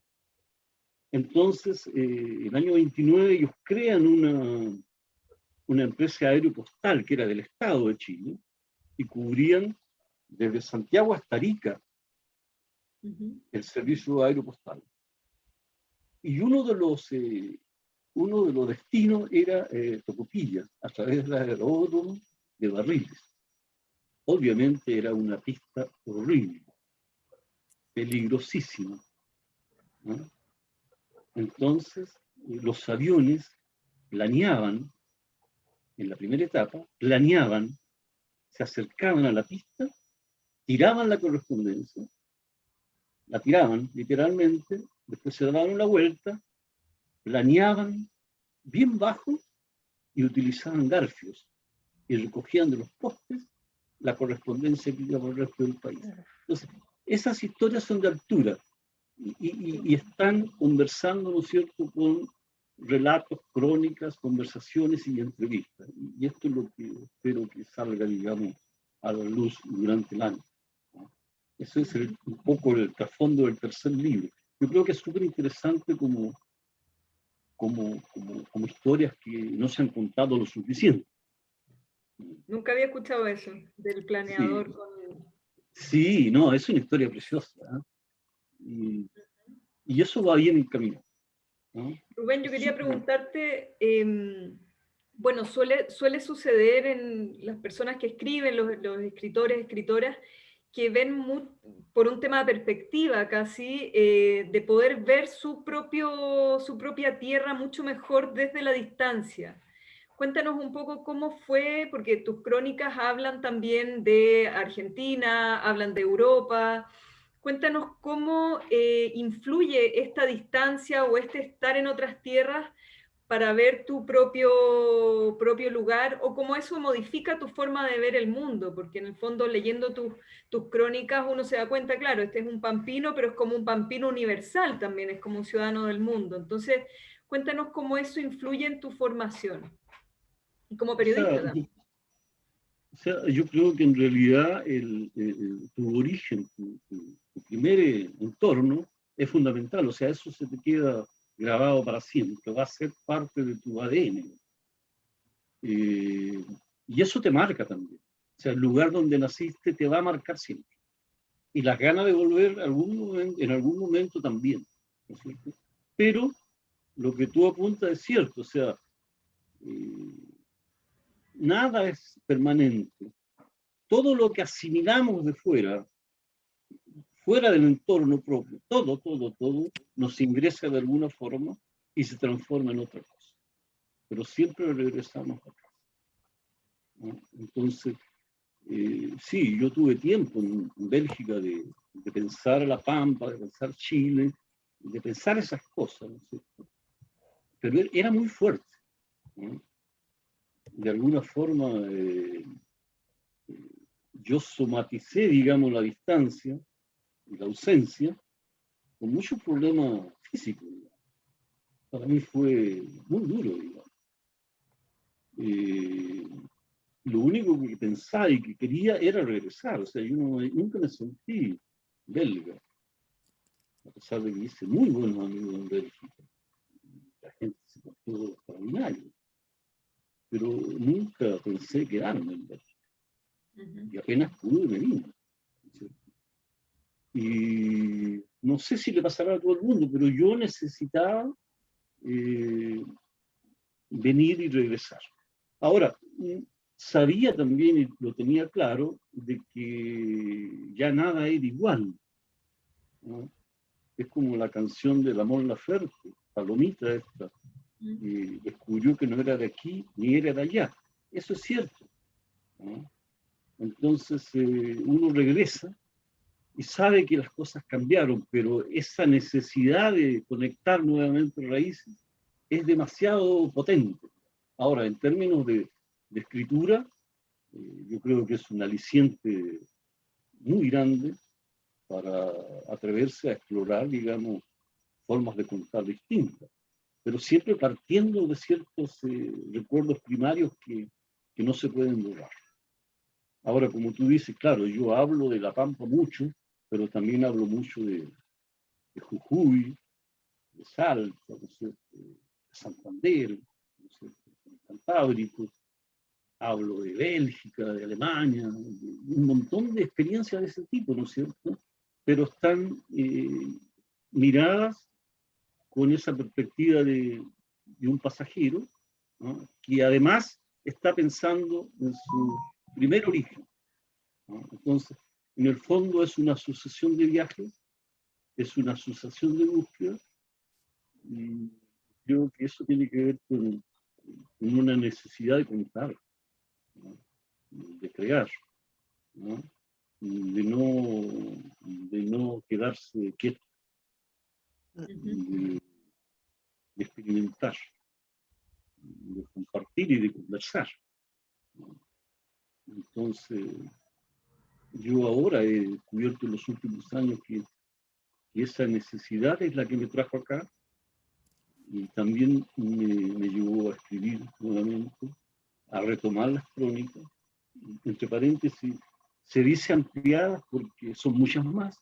B: Entonces, el año 29 ellos crean una empresa aeropostal que era del Estado de Chile y cubrían desde Santiago hasta Arica el servicio aeropostal. Y uno de los destinos era Tocopilla, a través del aeródromo de Barriles. Obviamente era una pista horrible, peligrosísima, ¿no? Entonces, los aviones planeaban, en la primera etapa, se acercaban a la pista, tiraban la correspondencia, la tiraban literalmente, después se daban una vuelta, planeaban bien bajo y utilizaban garfios y recogían de los postes la correspondencia que iba por el resto del país. Entonces, esas historias son de altura y están conversando, ¿no es cierto?, con relatos, crónicas, conversaciones y entrevistas. Y esto es lo que espero que salga, digamos, a la luz durante el año, ¿no? Eso es un poco el trasfondo del tercer libro. Yo creo que es súper interesante como historias que no se han contado lo suficiente.
D: Nunca había escuchado eso, del planeador
B: Sí.
D: con...
B: Sí, no, es una historia preciosa, ¿eh? Y eso va bien encaminado, ¿no?
D: Rubén, yo quería preguntarte, bueno, suele suceder en las personas que escriben, los escritores, escritoras, que ven por un tema de perspectiva casi, de poder ver su propia tierra mucho mejor desde la distancia. Cuéntanos un poco cómo fue, porque tus crónicas hablan también de Argentina, hablan de Europa. Cuéntanos cómo influye esta distancia o este estar en otras tierras para ver tu propio lugar, o cómo eso modifica tu forma de ver el mundo, porque en el fondo leyendo tus crónicas uno se da cuenta, claro, este es un pampino, pero es como un pampino universal también, es como un ciudadano del mundo. Entonces, cuéntanos cómo eso influye en tu formación, y como periodista también.
B: sea, yo creo que en realidad tu origen, tu primer entorno es fundamental, o sea, eso se te queda grabado para siempre, va a ser parte de tu ADN. Y eso te marca también. O sea, el lugar donde naciste te va a marcar siempre. Y las ganas de volver en algún momento también, ¿no es cierto? Pero lo que tú apuntas es cierto, o sea, nada es permanente. Todo lo que asimilamos de fuera del entorno propio, todo, nos ingresa de alguna forma y se transforma en otra cosa. Pero siempre regresamos a casa, ¿no? Entonces, sí, yo tuve tiempo en Bélgica de pensar La Pampa, de pensar Chile, de pensar esas cosas, ¿no es cierto? Pero era muy fuerte, ¿no? De alguna forma, yo somaticé, digamos, la distancia y la ausencia con muchos problemas físicos. Para mí fue muy duro, digamos. Lo único que pensaba y que quería era regresar. O sea, yo nunca me sentí belga, a pesar de que hice muy buenos amigos en Bélgica. La gente se portó extraordinario. Pero nunca pensé quedarme en Bélgica. Y apenas pude venir. ¿Sí? Y no sé si le pasará a todo el mundo, pero yo necesitaba venir y regresar. Ahora, sabía también, y lo tenía claro, de que ya nada era igual, ¿no? Es como la canción del Amor Laferte, Palomita esta, descubrió que no era de aquí ni era de allá. Eso es cierto, ¿no? Entonces uno regresa y sabe que las cosas cambiaron, pero esa necesidad de conectar nuevamente raíces es demasiado potente. Ahora, en términos de escritura, yo creo que es un aliciente muy grande para atreverse a explorar, digamos, formas de contar distintas, pero siempre partiendo de ciertos recuerdos primarios que no se pueden borrar. Ahora, como tú dices, claro, yo hablo de La Pampa mucho, pero también hablo mucho de Jujuy, de Salta, ¿no es cierto?, de Santander, ¿no es cierto?, de Cantábrico, hablo de Bélgica, de Alemania, de un montón de experiencias de ese tipo, ¿no es cierto?, pero están miradas con esa perspectiva de un pasajero, ¿no?, que además está pensando en su primer origen, ¿no? Entonces, en el fondo es una sucesión de viajes, es una sucesión de búsqueda, y creo que eso tiene que ver con una necesidad de contar, ¿no?, de crear, ¿no?, de no quedarse quieto, de experimentar, de compartir y de conversar, ¿no? Entonces, yo ahora he descubierto en los últimos años que esa necesidad es la que me trajo acá y también me llevó a escribir nuevamente, a retomar las crónicas. Entre paréntesis, se dice ampliadas porque son muchas más,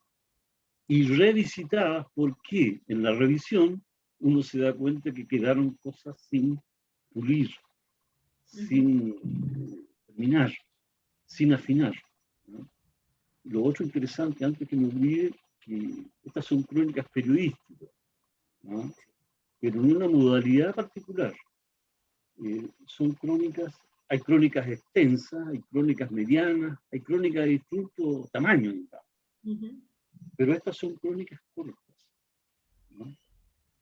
B: y revisitadas porque en la revisión uno se da cuenta que quedaron cosas sin pulir, sin terminar, sin afinar, ¿no? Lo otro interesante, antes que me olvide, que estas son crónicas periodísticas, ¿no?, pero en una modalidad particular. Son crónicas, hay crónicas extensas, hay crónicas medianas, hay crónicas de distinto tamaño, digamos. Pero estas son crónicas cortas, ¿no?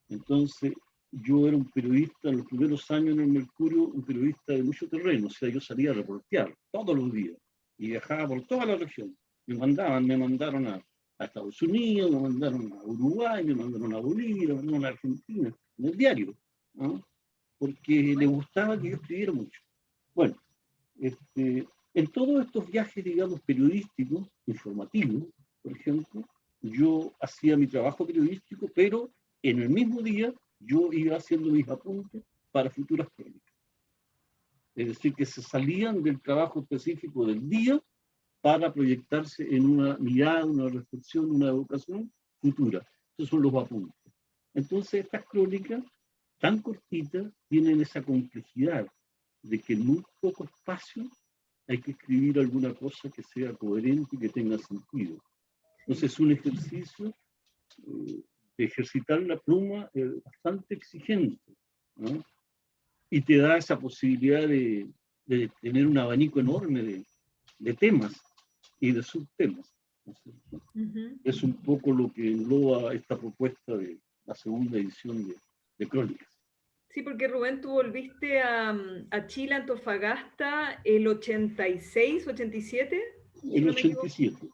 B: Entonces, yo era un periodista en los primeros años en el Mercurio, un periodista de mucho terreno, o sea, yo salía a reportear todos los días y viajaba por toda la región. Me mandaron a Estados Unidos, me mandaron a Uruguay, me mandaron a Bolivia, me mandaron a Argentina, en el diario, ¿no?, porque le gustaba que yo escribiera mucho. Bueno, en todos estos viajes, digamos, periodísticos, informativos, por ejemplo, yo hacía mi trabajo periodístico, pero en el mismo día yo iba haciendo mis apuntes para futuras crónicas. Es decir, que se salían del trabajo específico del día para proyectarse en una mirada, una reflexión, una educación futura. Esos son los apuntes. Entonces, estas crónicas tan cortitas tienen esa complejidad de que en muy poco espacio hay que escribir alguna cosa que sea coherente y que tenga sentido. Entonces, es un ejercicio de ejercitar la pluma bastante exigente, ¿no? Y te da esa posibilidad de tener un abanico enorme de temas y de subtemas, ¿no es cierto? Es un poco lo que engloba esta propuesta de la segunda edición de Crónicas.
D: Sí, porque Rubén, tú volviste a Chile, Antofagasta, el 86, 87. Si
B: El
D: no me equivoco.
B: 87,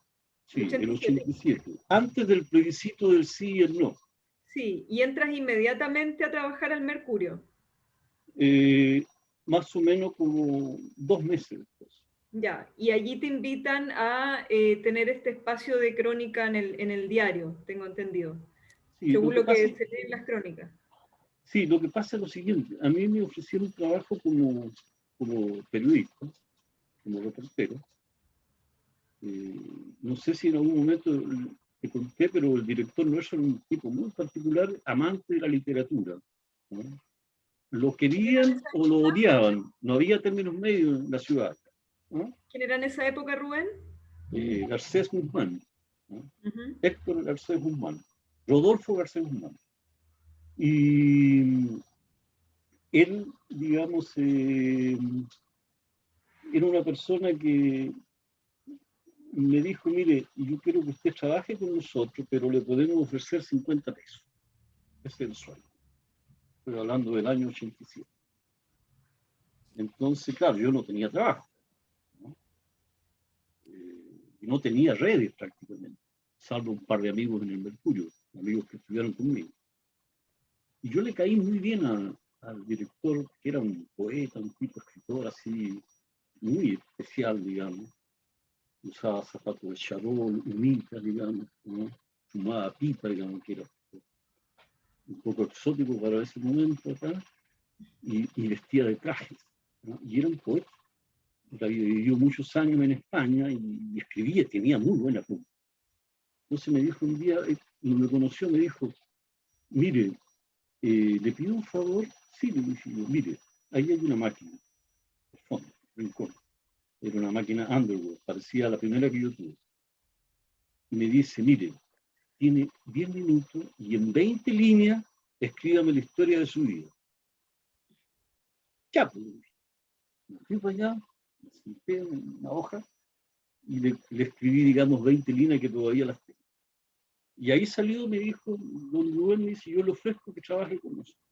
B: sí, el
D: 87.
B: 87, antes del plebiscito del sí y el no.
D: Sí, y entras inmediatamente a trabajar al Mercurio.
B: Más o menos como 2 meses después.
D: Ya, y allí te invitan a tener este espacio de crónica en el diario, tengo entendido.
B: Sí,
D: Según lo que
B: pasa,
D: se lee en las crónicas.
B: sí, lo que pasa es lo siguiente. A mí me ofrecieron trabajo como periodista, como reportero. No sé si en algún momento te conté, pero el director nuestro era un tipo muy particular, amante de la literatura, ¿no? Lo querían o lo odiaban, no había términos medios en la ciudad, ¿no?
D: ¿Quién era en esa época, Rubén?
B: Garcés Guzmán, ¿no?
D: Uh-huh.
B: Héctor Garcés Guzmán, Rodolfo Garcés Guzmán. Y él, digamos, era una persona que me dijo, mire, yo quiero que usted trabaje con nosotros, pero le podemos ofrecer 50 pesos. Ese es el sueldo. Estoy hablando del año 87. Entonces, claro, yo no tenía trabajo, ¿no? No tenía redes prácticamente, salvo un par de amigos en el Mercurio, amigos que estudiaron conmigo. Y yo le caí muy bien al director, que era un poeta, un tipo escritor así, muy especial, digamos. Usaba zapatos de charol, humitas, digamos, ¿no? Fumaba pipa, digamos, que era un poco exótico para ese momento acá, y vestía de trajes, ¿no? Y era un poeta. Vivió muchos años en España y escribía, tenía muy buena pluma. Entonces me dijo un día, cuando me conoció, me dijo, mire, le pido un favor. Sí, le dije yo, mire, ahí hay una máquina, al fondo, rincón. Era una máquina Underwood, parecía la primera que yo tuve. Y me dice, mire, tiene 10 minutos y en 20 líneas escríbame la historia de su vida. Ya, pues, me fui para allá, me senté en una hoja y le escribí, digamos, 20 líneas que todavía las tengo. Y ahí salió, me dijo, don Rubén, me dice, yo le ofrezco que trabaje con nosotros,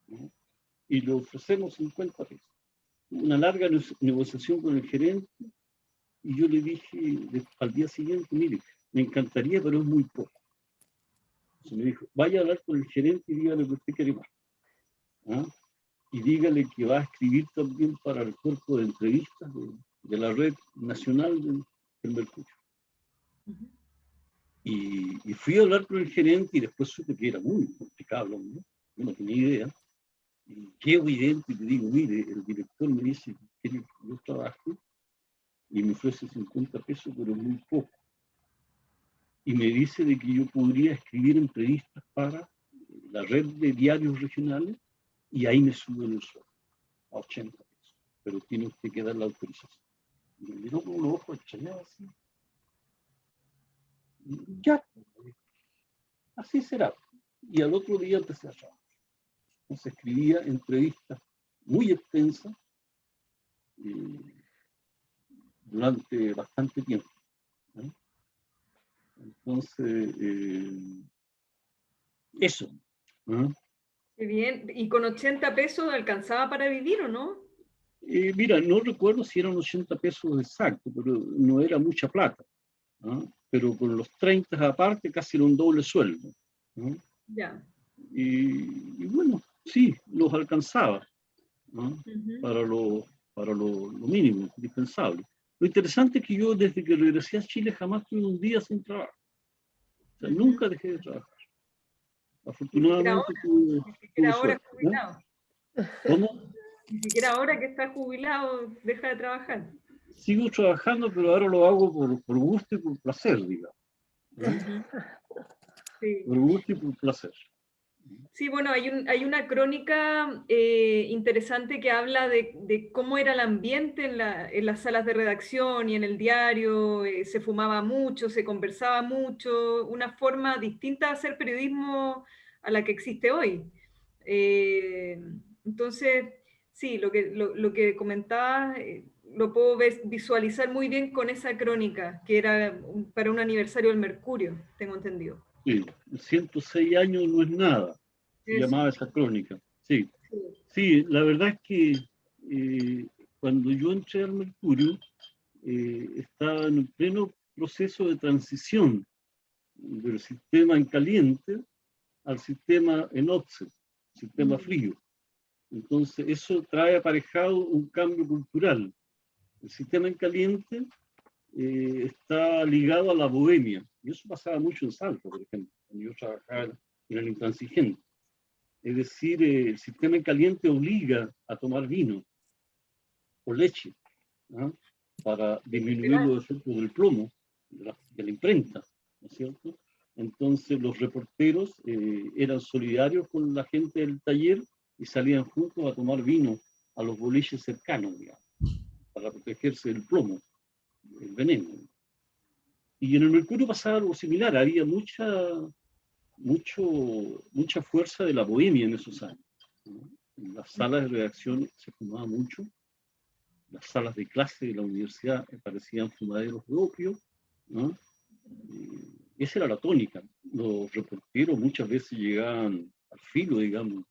B: ¿no? Y le ofrecemos 50 pesos. Una larga negociación con el gerente, y yo le dije al día siguiente, mire, me encantaría, pero es muy poco. Entonces me dijo, vaya a hablar con el gerente y dígale que usted quiere más, ¿ah? Y dígale que va a escribir también para el cuerpo de entrevistas de la red nacional del Mercurio. Uh-huh. Y fui a hablar con el gerente y después supe que era muy complicado, ¿no? Yo no tenía idea. Y quedo evidente y te digo, mire, el director me dice que yo trabajo y me ofrece 50 pesos, pero muy poco. Y me dice de que yo podría escribir entrevistas para la red de diarios regionales y ahí me suben el sueldo a 80 pesos. Pero tiene usted que dar la autorización. Y me miró con los ojos echallados así. Y ya, así será. Y al otro día empecé a trabajar. Entonces escribía entrevistas muy extensas durante bastante tiempo, ¿no? Entonces, eso, ¿no?
D: Qué bien. ¿Y con 80 pesos alcanzaba para vivir o no?
B: Mira, no recuerdo si eran 80 pesos exactos, pero no era mucha plata, ¿no? Pero con los 30 aparte casi era un doble sueldo, ¿no?
D: Ya.
B: Y bueno, sí, los alcanzaba, ¿no?
D: Uh-huh.
B: para lo mínimo, indispensable. Lo interesante es que yo desde que regresé a Chile jamás tuve un día sin trabajo. O sea, nunca dejé de trabajar. Afortunadamente tuve
D: ahora
B: suerte,
D: jubilado.
B: ¿no? ¿Cómo?
D: Ni siquiera ahora que está jubilado deja de trabajar.
B: Sigo trabajando, pero ahora lo hago por gusto y por placer, digamos.
D: Sí.
B: Por gusto y por placer.
D: Sí, bueno, hay una crónica interesante que habla de cómo era el ambiente en las salas de redacción y en el diario. Se fumaba mucho, se conversaba mucho, una forma distinta de hacer periodismo a la que existe hoy. Entonces, sí, lo que comentabas lo puedo visualizar muy bien con esa crónica, que era para un aniversario del Mercurio, tengo entendido.
B: Sí, 106 años no es nada, se
D: Eso.
B: llamaba esa crónica. Sí,
D: Sí.
B: sí, la verdad es que cuando yo entré al Mercurio, estaba en un pleno proceso de transición del sistema en caliente al sistema en offset, sistema frío. Entonces, eso trae aparejado un cambio cultural. El sistema en caliente está ligado a la bohemia, y eso pasaba mucho en Salta, por ejemplo, cuando yo trabajaba en el intransigente. Es decir, el sistema en caliente obliga a tomar vino o leche, ¿no? Para disminuir los efectos del plomo, de la imprenta, ¿no es cierto? Entonces los reporteros eran solidarios con la gente del taller y salían juntos a tomar vino a los boliches cercanos, digamos, para protegerse del plomo, el veneno. Y en el Mercurio pasaba algo similar, había mucha fuerza de la bohemia en esos años, ¿no? En las salas de redacción se fumaba mucho, las salas de clase de la universidad parecían fumaderos de opio, ¿no? Esa era la tónica. Los reporteros muchas veces llegaban al filo, digamos,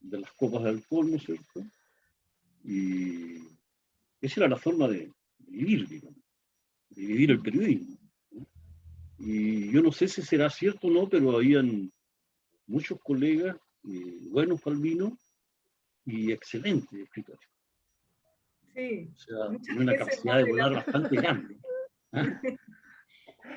B: de las copas de alcohol, ¿no es cierto? Y esa era la forma de vivir, digamos, de vivir el periodismo, ¿no? Y yo no sé si será cierto o no, pero habían muchos colegas buenos para el vino y excelentes escritores.
D: Sí,
B: O sea,
D: muchas
B: tiene una
D: veces
B: capacidad de volar bastante grande. ¿Ah?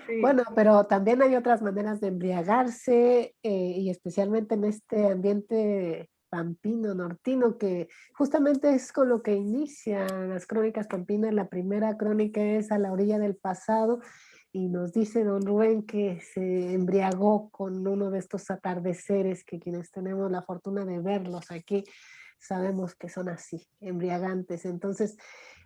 D: sí.
E: Bueno, pero también hay otras maneras de embriagarse y especialmente en este ambiente pampino, nortino, que justamente es con lo que inician las crónicas pampinas. La primera crónica es A la orilla del pasado y nos dice don Rubén que se embriagó con uno de estos atardeceres que quienes tenemos la fortuna de verlos aquí sabemos que son así, embriagantes. Entonces,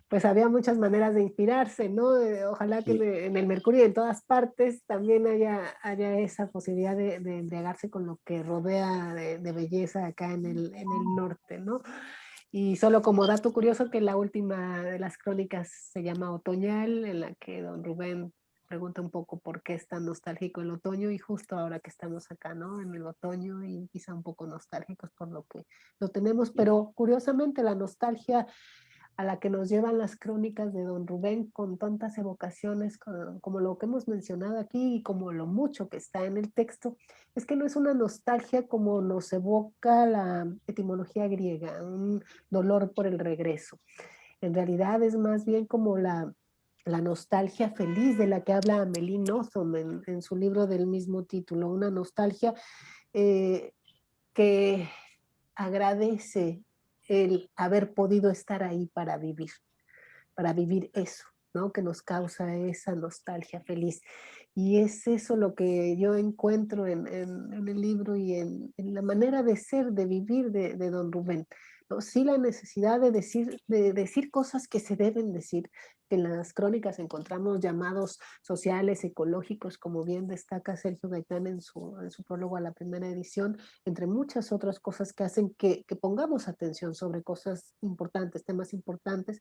E: pues había muchas maneras de inspirarse, ¿no? Ojalá que
B: Sí.
E: en el Mercurio y en todas partes también haya esa posibilidad de embriagarse con lo que rodea de belleza acá en el norte, ¿no? Y solo como dato curioso que la última de las crónicas se llama Otoñal, en la que don Rubén pregunta un poco por qué es tan nostálgico el otoño y justo ahora que estamos acá, ¿no? En el otoño y quizá un poco nostálgicos por lo que lo tenemos, pero curiosamente la nostalgia a la que nos llevan las crónicas de don Rubén con tantas evocaciones como lo que hemos mencionado aquí y como lo mucho que está en el texto, es que no es una nostalgia como nos evoca la etimología griega, un dolor por el regreso. En realidad es más bien como la nostalgia feliz de la que habla Amélie Nothomb en su libro del mismo título, una nostalgia que agradece el haber podido estar ahí para vivir eso, ¿no? Que nos causa esa nostalgia feliz. Y es eso lo que yo encuentro en el libro y en la manera de ser, de vivir de don Rubén, ¿no? Sí, la necesidad de decir cosas que se deben decir, que en las crónicas encontramos llamados sociales, ecológicos, como bien destaca Sergio Gaitán en su prólogo a la primera edición, entre muchas otras cosas que hacen que pongamos atención sobre cosas importantes, temas importantes.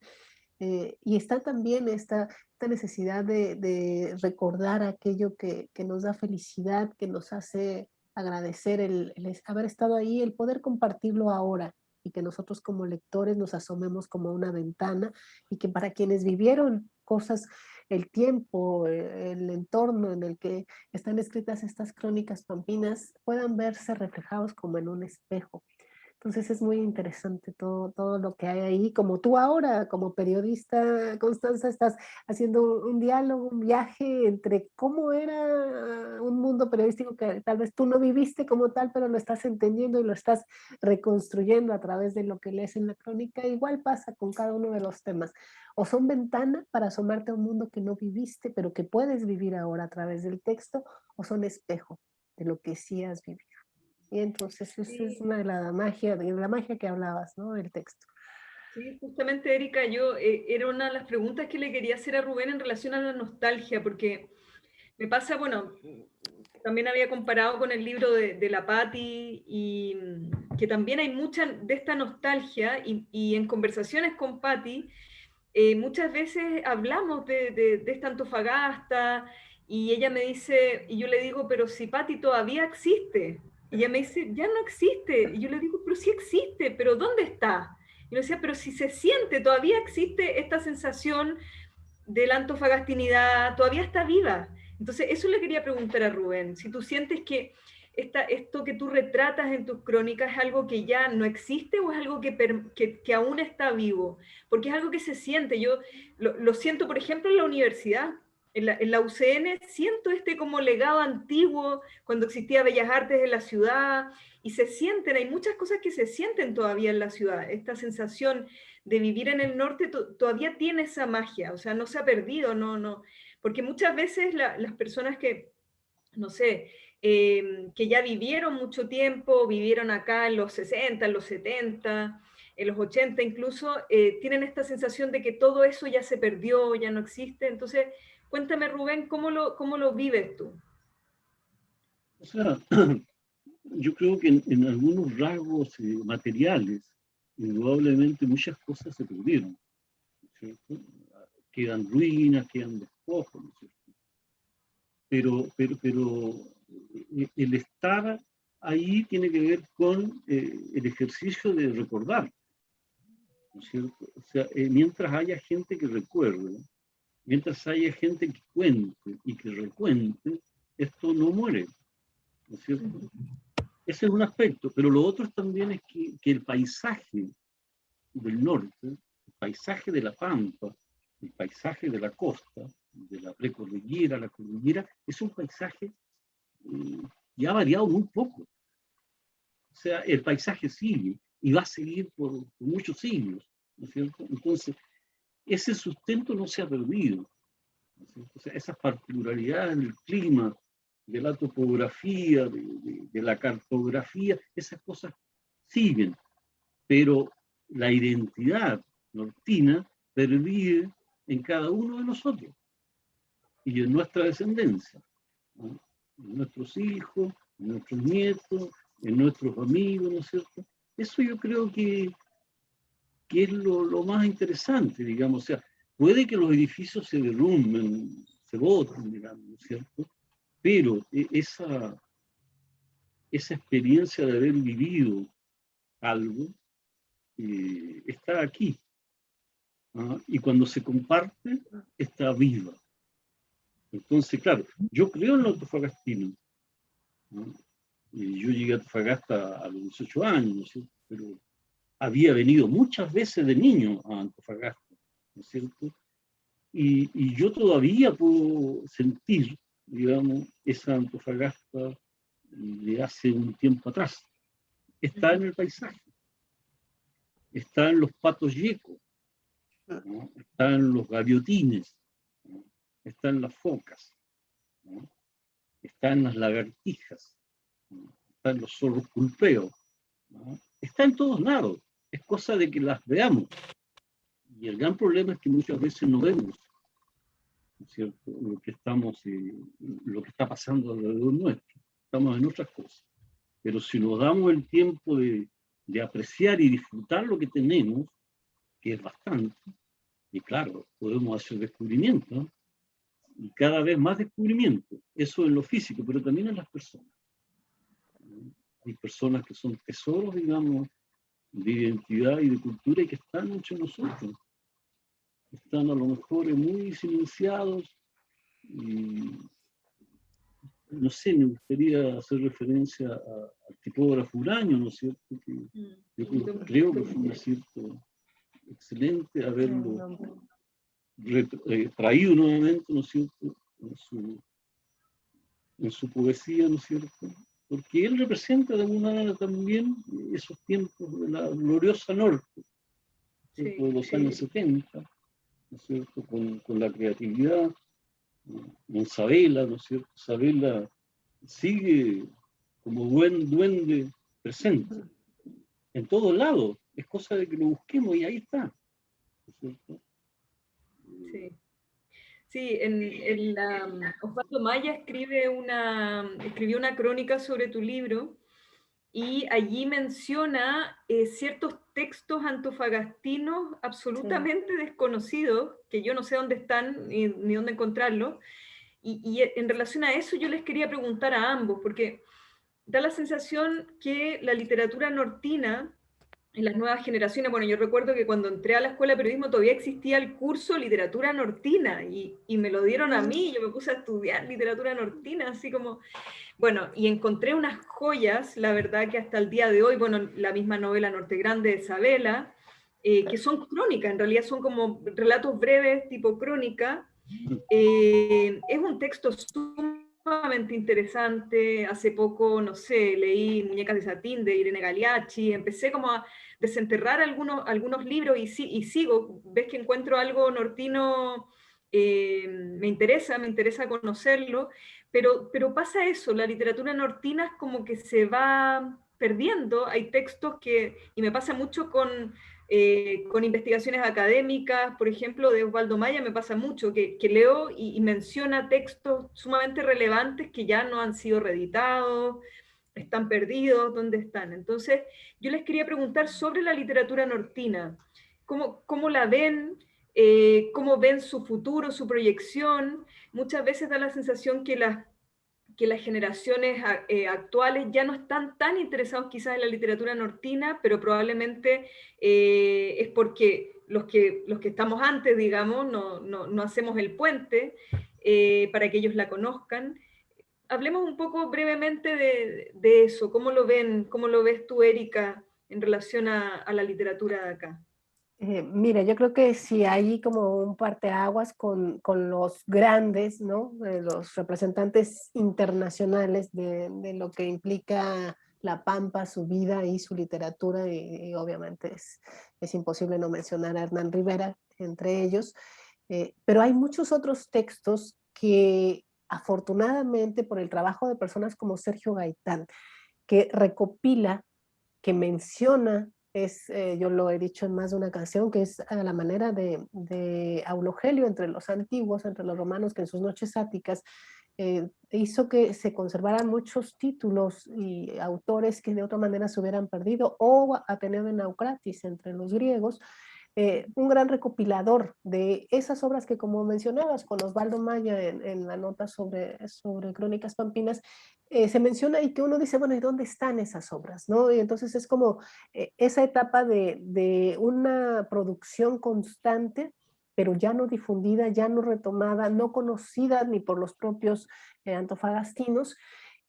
E: Y está también esta necesidad de recordar aquello que nos da felicidad, que nos hace agradecer el haber estado ahí, el poder compartirlo ahora y que nosotros como lectores nos asomemos como una ventana y que para quienes vivieron cosas, el tiempo, el entorno en el que están escritas estas crónicas pampinas puedan verse reflejados como en un espejo. Entonces es muy interesante todo lo que hay ahí. Como tú ahora, como periodista, Constanza, estás haciendo un diálogo, un viaje entre cómo era un mundo periodístico que tal vez tú no viviste como tal, pero lo estás entendiendo y lo estás reconstruyendo a través de lo que lees en la crónica. Igual pasa con cada uno de los temas. O son ventana para asomarte a un mundo que no viviste, pero que puedes vivir ahora a través del texto, o son espejo de lo que sí has vivido. Y entonces esa es
D: Sí,
E: una de la magia que hablabas, ¿no? Del texto.
D: sí, justamente, Erika, yo era una de las preguntas que le quería hacer a Rubén en relación a la nostalgia, porque me pasa, bueno, también había comparado con el libro de la Patti y que también hay mucha de esta nostalgia y en conversaciones con Patti muchas veces hablamos de esta Antofagasta y ella me dice, y yo le digo, pero si Patti todavía existe. Y ella me dice, ya no existe. Y yo le digo, pero sí existe, pero ¿dónde está? Y yo decía, pero si se siente, todavía existe esta sensación de la antofagastinidad, todavía está viva. Entonces, eso le quería preguntar a Rubén, si tú sientes que esto que tú retratas en tus crónicas es algo que ya no existe o es algo que aún está vivo, porque es algo que se siente. Yo lo siento, por ejemplo, en la universidad. En la UCN siento este como legado antiguo, cuando existía Bellas Artes en la ciudad, y se sienten, hay muchas cosas que se sienten todavía en la ciudad, esta sensación de vivir en el norte todavía tiene esa magia, o sea, no se ha perdido, no, porque muchas veces las personas que, no sé, que ya vivieron mucho tiempo, vivieron acá en los 60, en los 70, en los 80 incluso, tienen esta sensación de que todo eso ya se perdió, ya no existe. Entonces, cuéntame, Rubén, cómo lo vives tú?
B: O sea, yo creo que en algunos rasgos materiales, indudablemente muchas cosas se perdieron, ¿cierto? Quedan ruinas, quedan despojos, ¿no es cierto? Pero el estar ahí tiene que ver con el ejercicio de recordar, ¿no es cierto? O sea, mientras haya gente que recuerde, mientras haya gente que cuente y que recuente, esto no muere, ¿no es cierto? Ese es un aspecto, pero lo otro también es que el paisaje del norte, el paisaje de la Pampa, el paisaje de la costa, de la precordillera, la cordillera, es un paisaje que ha variado muy poco. O sea, el paisaje sigue y va a seguir por muchos siglos, ¿no es cierto? Entonces, ese sustento no se ha perdido, ¿no es cierto? O sea, esas particularidades del clima, de la topografía, de la cartografía, esas cosas siguen, pero la identidad nortina pervive en cada uno de nosotros y en nuestra descendencia, ¿no? En nuestros hijos, en nuestros nietos, en nuestros amigos, ¿no es cierto? Eso yo creo que es lo más interesante, digamos. O sea, puede que los edificios se derrumben, se boten, digamos, ¿no es cierto? Pero esa experiencia de haber vivido algo está aquí. ¿Ah? Y cuando se comparte, está viva. Entonces, claro, yo creo en lo autofagastino, ¿no? Y yo llegué a Antofagasta a los 18 años, ¿no es cierto? Pero había venido muchas veces de niño a Antofagasta, ¿no es cierto? Y yo todavía puedo sentir, digamos, esa Antofagasta de hace un tiempo atrás. Está en el paisaje, está en los patos yecos, ¿no? Está en los gaviotines, ¿no? Está en las focas, ¿no? Está en las lagartijas, ¿no? Está en los zorros pulpeos, ¿no? Está en todos lados, es cosa de que las veamos. Y el gran problema es que muchas veces no vemos, ¿no es cierto?, lo que está pasando alrededor nuestro. Estamos en otras cosas. Pero si nos damos el tiempo de apreciar y disfrutar lo que tenemos, que es bastante, y claro, podemos hacer descubrimientos, ¿no? Y cada vez más descubrimientos, eso en lo físico, pero también en las personas. Hay personas que son tesoros, digamos, de identidad y de cultura y que están entre nosotros. Están a lo mejor muy silenciados y no sé, me gustaría hacer referencia al tipógrafo Uraño, ¿no es cierto? Que yo creo que fue un acierto excelente haberlo traído nuevamente, ¿no es cierto?, en su poesía, ¿no es cierto? Porque él representa de alguna manera también esos tiempos de la gloriosa norte, ¿cierto?, de los años 70, ¿no es cierto?, con la creatividad, con Sabela, ¿no es cierto? Sabela sigue como buen duende presente en todos lados, es cosa de que lo busquemos y ahí está, ¿no es cierto?
D: Sí. Sí, Osvaldo Maya escribió una crónica sobre tu libro y allí menciona ciertos textos antofagastinos absolutamente desconocidos, que yo no sé dónde están ni dónde encontrarlos. Y en relación a eso yo les quería preguntar a ambos, porque da la sensación que la literatura nortina en las nuevas generaciones, bueno, yo recuerdo que cuando entré a la escuela de periodismo todavía existía el curso literatura nortina y me lo dieron a mí, yo me puse a estudiar literatura nortina, así como, bueno, y encontré unas joyas, la verdad que hasta el día de hoy, bueno, la misma novela Norte Grande de Sabela, que son crónicas, en realidad son como relatos breves tipo crónica. Es un texto sumamente interesante. Hace poco, no sé, leí Muñecas de Satín de Irene Galeacci, empecé como a desenterrar algunos libros y sigo, ves que encuentro algo nortino, me interesa conocerlo, pero pasa eso, la literatura nortina es como que se va perdiendo, hay textos y me pasa mucho con investigaciones académicas, por ejemplo, de Osvaldo Maya me pasa mucho, que leo y menciona textos sumamente relevantes que ya no han sido reeditados, están perdidos, ¿dónde están? Entonces, yo les quería preguntar sobre la literatura nortina, ¿cómo la ven? ¿Cómo ven su futuro, su proyección? Muchas veces da la sensación que las generaciones actuales ya no están tan interesados quizás en la literatura nortina, pero probablemente es porque los que estamos antes, digamos, no hacemos el puente para que ellos la conozcan. Hablemos un poco brevemente de eso, ¿cómo lo ven, cómo lo ves tú, Erika, en relación a la literatura de acá?
E: Mira, yo creo que sí hay como un parteaguas con los grandes, ¿no? Los representantes internacionales de lo que implica La Pampa, su vida y su literatura, y obviamente es imposible no mencionar a Hernán Rivera entre ellos, pero hay muchos otros textos que afortunadamente por el trabajo de personas como Sergio Gaitán, que recopila, que menciona, yo lo he dicho en más de una ocasión, que es a la manera de Aulogelio entre los antiguos, entre los romanos, que en sus noches áticas hizo que se conservaran muchos títulos y autores que de otra manera se hubieran perdido, o Ateneo de Naucratis entre los griegos, un gran recopilador de esas obras que, como mencionabas, con Osvaldo Maya en la nota sobre Crónicas Pampinas, se menciona y que uno dice, bueno, ¿y dónde están esas obras? ¿No? Y entonces es como esa etapa de una producción constante, pero ya no difundida, ya no retomada, no conocida ni por los propios antofagastinos,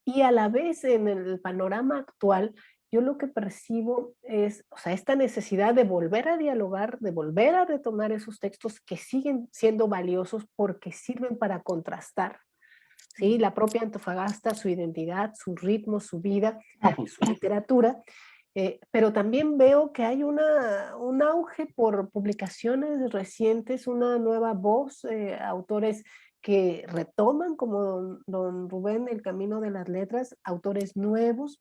E: y a la vez en el panorama actual, yo lo que percibo es, o sea, esta necesidad de volver a dialogar, de volver a retomar esos textos que siguen siendo valiosos porque sirven para contrastar, ¿sí? La propia Antofagasta, su identidad, su ritmo, su vida, su literatura, pero también veo que hay un auge por publicaciones recientes, una nueva voz, autores que retoman, como don Rubén, el camino de las letras, autores nuevos.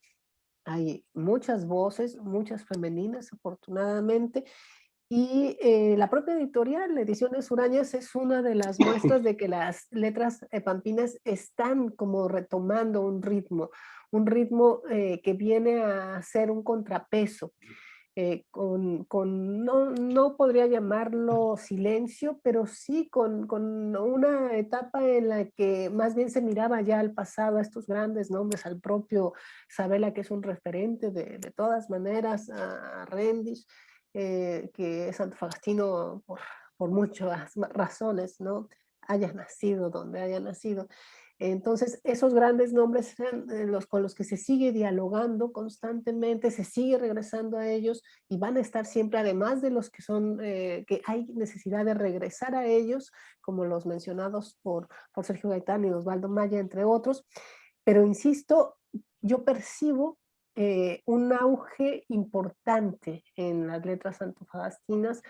E: Hay muchas voces, muchas femeninas, afortunadamente, y la propia editorial, Ediciones Urañas, es una de las muestras de que las letras pampinas están como retomando un ritmo que viene a ser un contrapeso. No podría llamarlo silencio, pero sí con una etapa en la que más bien se miraba ya al pasado, a estos grandes nombres, al propio Sabela, que es un referente de todas maneras, a Rendish, que es antofagastino por muchas razones, ¿no? haya nacido donde haya nacido. Entonces, esos grandes nombres eran con los que se sigue dialogando constantemente, se sigue regresando a ellos y van a estar siempre, además de los que son, que hay necesidad de regresar a ellos, como los mencionados por Sergio Gaitán y Osvaldo Maya, entre otros. Pero insisto, yo percibo un auge importante en las letras antofagastinas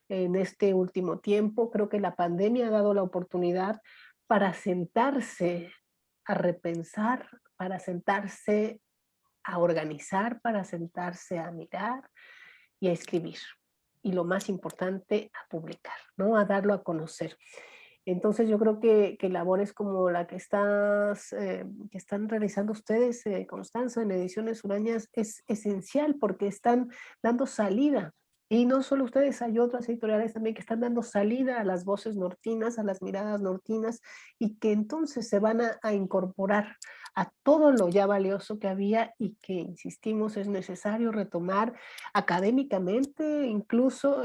E: en este último tiempo. Creo que la pandemia ha dado la oportunidad para sentarse a repensar, para sentarse a organizar, para sentarse a mirar y a escribir. Y lo más importante, a publicar, ¿no? A darlo a conocer. Entonces yo creo que labores como la que están realizando ustedes, Constanza, en Ediciones Urañas, es esencial porque están dando salida. Y no solo ustedes, hay otras editoriales también que están dando salida a las voces nortinas, a las miradas nortinas, y que entonces se van a incorporar a todo lo ya valioso que había y que, insistimos, es necesario retomar académicamente, incluso.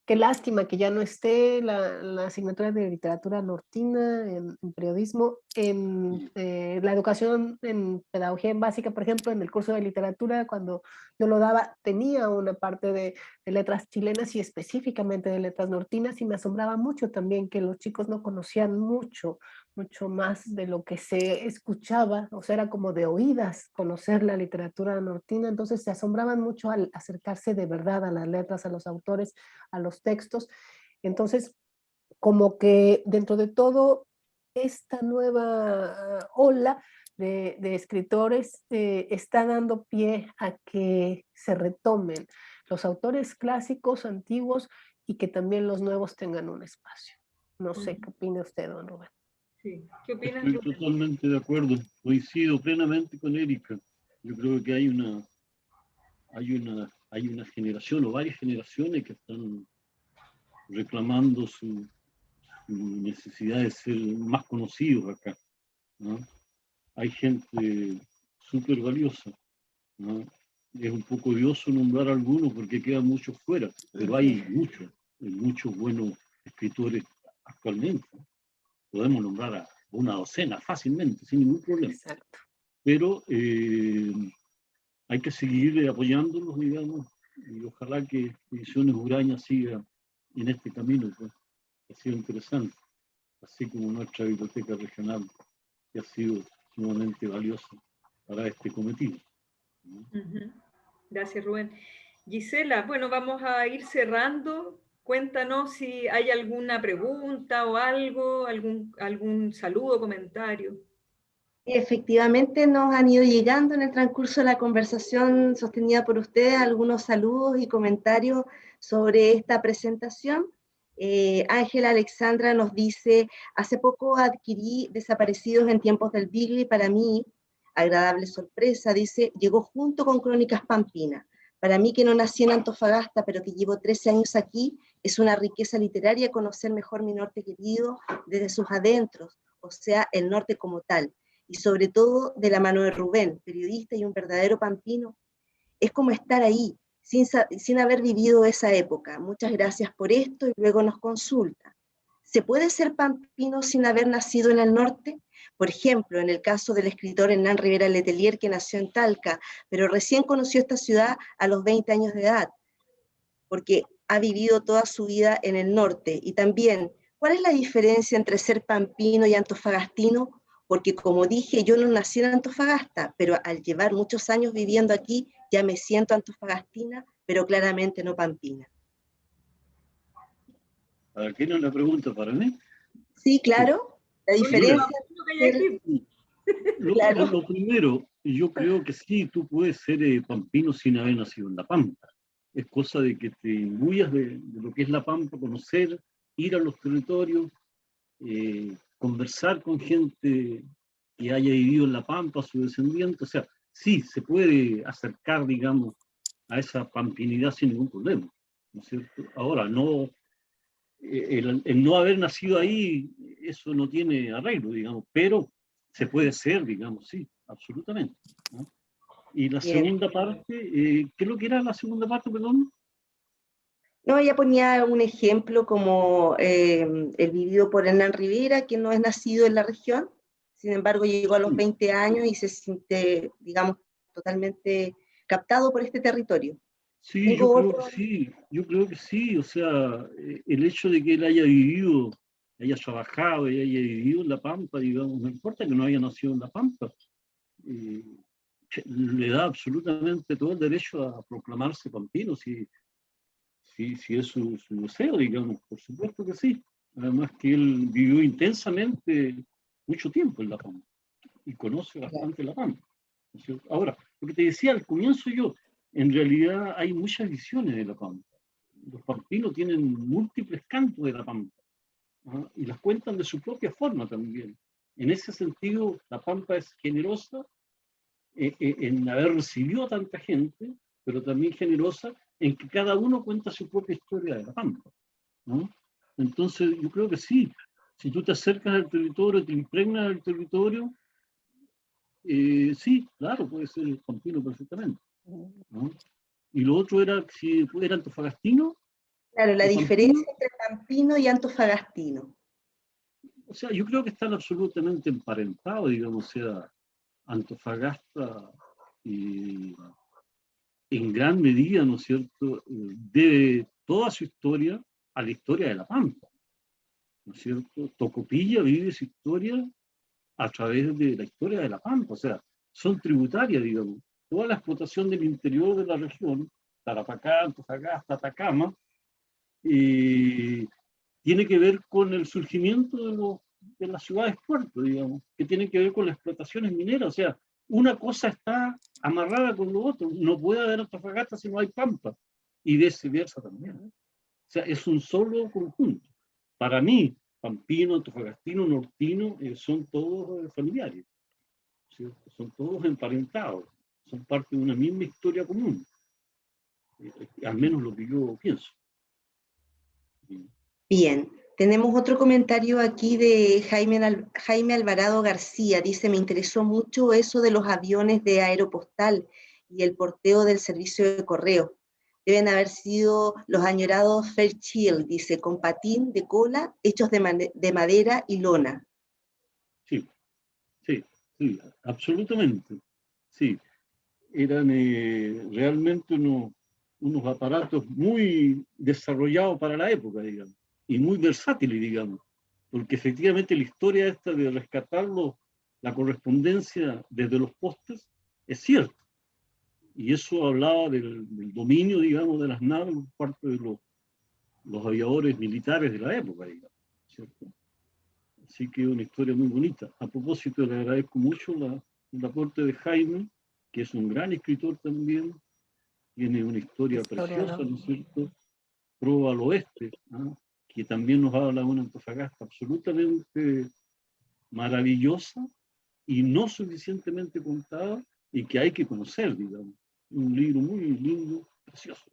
E: Qué lástima que ya no esté la asignatura de literatura nortina en periodismo, en la educación en pedagogía en básica, por ejemplo, en el curso de literatura, cuando yo lo daba, tenía una parte de letras chilenas y específicamente de letras nortinas, y me asombraba mucho también que los chicos no conocían mucho más de lo que se escuchaba, o sea, era como de oídas conocer la literatura nortina, entonces se asombraban mucho al acercarse de verdad a las letras, a los autores, a los textos. Entonces, como que dentro de todo, esta nueva ola de escritores está dando pie a que se retomen los autores clásicos, antiguos, y que también los nuevos tengan un espacio. No sé qué opina usted, don Rubén.
D: Sí. ¿Qué opinas,
B: Estoy
D: Rubén?
B: totalmente de acuerdo, coincido plenamente con Erika. Yo creo que hay una generación o varias generaciones que están reclamando su necesidad de ser más conocidos acá, ¿no? Hay gente súper valiosa, ¿no? Es un poco odioso nombrar a algunos porque quedan muchos fuera, pero hay muchos buenos escritores actualmente. Podemos nombrar a una docena fácilmente, sin ningún problema.
E: Exacto.
B: Pero hay que seguir apoyándolos, digamos, y ojalá que Ediciones Uraña siga en este camino, pues, que ha sido interesante, así como nuestra biblioteca regional, que ha sido sumamente valiosa para este cometido.
D: Gracias, Rubén. Gisela, bueno, vamos a ir cerrando. Cuéntanos si hay alguna pregunta o algo, algún saludo, comentario.
A: Efectivamente, nos han ido llegando en el transcurso de la conversación sostenida por ustedes algunos saludos y comentarios sobre esta presentación. Ángela Alexandra nos dice, hace poco adquirí Desaparecidos en tiempos del Bigli, para mí, agradable sorpresa, dice, llegó junto con Crónicas Pampinas. Para mí que no nací en Antofagasta, pero que llevo 13 años aquí, es una riqueza literaria conocer mejor mi norte querido desde sus adentros, o sea, el norte como tal, y sobre todo de la mano de Rubén, periodista y un verdadero pampino. Es como estar ahí, sin haber vivido esa época. Muchas gracias por esto, y luego nos consulta. ¿Se puede ser pampino sin haber nacido en el norte? Por ejemplo, en el caso del escritor Hernán Rivera Letelier, que nació en Talca, pero recién conoció esta ciudad a los 20 años de edad, porque ha vivido toda su vida en el norte. Y también, ¿cuál es la diferencia entre ser pampino y antofagastino? Porque como dije, yo no nací en Antofagasta, pero al llevar muchos años viviendo aquí, ya me siento antofagastina, pero claramente no pampina.
B: ¿Para quién es la pregunta? ¿Para mí?
A: Sí, claro, la diferencia.
B: Lo primero, yo creo que sí, tú puedes ser pampino sin haber nacido en La Pampa. Es cosa de que te imbuyas de lo que es La Pampa, conocer, ir a los territorios, conversar con gente que haya vivido en La Pampa, su descendiente. O sea, sí, se puede acercar, digamos, a esa pampinidad sin ningún problema, ¿no es cierto? Ahora, no, el no haber nacido ahí, eso no tiene arreglo, digamos, pero se puede ser, digamos, sí, absolutamente, ¿no? Y la
A: Bien.
B: segunda parte, ¿qué es lo que era la segunda parte, perdón?
A: No, ella ponía un ejemplo como el vivido por Hernán Rivera, que no es nacido en la región, sin embargo llegó a los 20 años y se siente, digamos, totalmente captado por este territorio.
B: Sí, yo creo que sí, o sea, el hecho de que él haya vivido, haya trabajado y haya vivido en La Pampa, digamos, no importa que no haya nacido en La Pampa, le da absolutamente todo el derecho a proclamarse pampino, si es su deseo, digamos, por supuesto que sí. Además que él vivió intensamente mucho tiempo en La Pampa y conoce bastante La Pampa, ¿no es cierto? Ahora, lo que te decía al comienzo yo, en realidad hay muchas visiones de La Pampa. Los pampinos tienen múltiples cantos de La Pampa, ¿no? Y las cuentan de su propia forma también. En ese sentido, La Pampa es generosa en haber recibido a tanta gente, pero también generosa en que cada uno cuenta su propia historia de La Pampa, ¿no? Entonces, yo creo que sí. Si tú te acercas al territorio, te impregnas del territorio, sí, claro, puede ser el pampino perfectamente, ¿no? Y lo otro era, si era antofagastino,
A: Claro, la
B: o pampino,
A: diferencia entre pampino y antofagastino.
B: o sea, yo creo que están absolutamente emparentados, digamos, o sea, Antofagasta en gran medida, ¿no es cierto?, debe toda su historia a la historia de La Pampa, ¿no es cierto? Tocopilla vive su historia a través de la historia de La Pampa, o sea, son tributarias, digamos. Toda la explotación del interior de la región, Tarapacá, Antofagasta, Atacama, tiene que ver con el surgimiento de las ciudades puertos, digamos, que tienen que ver con las explotaciones mineras, o sea, una cosa está amarrada con lo otro, no puede haber Antofagasta si no hay Pampa, y viceversa también, ¿eh? O sea, es un solo conjunto. Para mí, pampino, antofagastino, nortino, son todos familiares, ¿cierto? Son todos emparentados, son parte de una misma historia común, al menos lo que yo pienso.
A: Bien, tenemos otro comentario aquí de Jaime Alvarado García. Dice, me interesó mucho eso de los aviones de Aeropostal y el porteo del servicio de correo. Deben haber sido los añorados Fairchild, dice, con patín de cola, hechos de madera y lona.
B: Sí, sí, sí, absolutamente. Sí, eran realmente unos aparatos muy desarrollados para la época, digamos, y muy versátiles, digamos, porque efectivamente la historia esta de rescatarlo, la correspondencia desde los postes, es cierta. Y eso hablaba del dominio, digamos, de las naves por parte de los aviadores militares de la época, digamos, ¿cierto? Así que es una historia muy bonita. A propósito, le agradezco mucho el aporte de Jaime, que es un gran escritor también, tiene una historia preciosa, ¿no es cierto? Proa al oeste, ¿no? Que también nos habla de una Antofagasta absolutamente maravillosa y no suficientemente contada y que hay que conocer, digamos. Un libro muy lindo, precioso,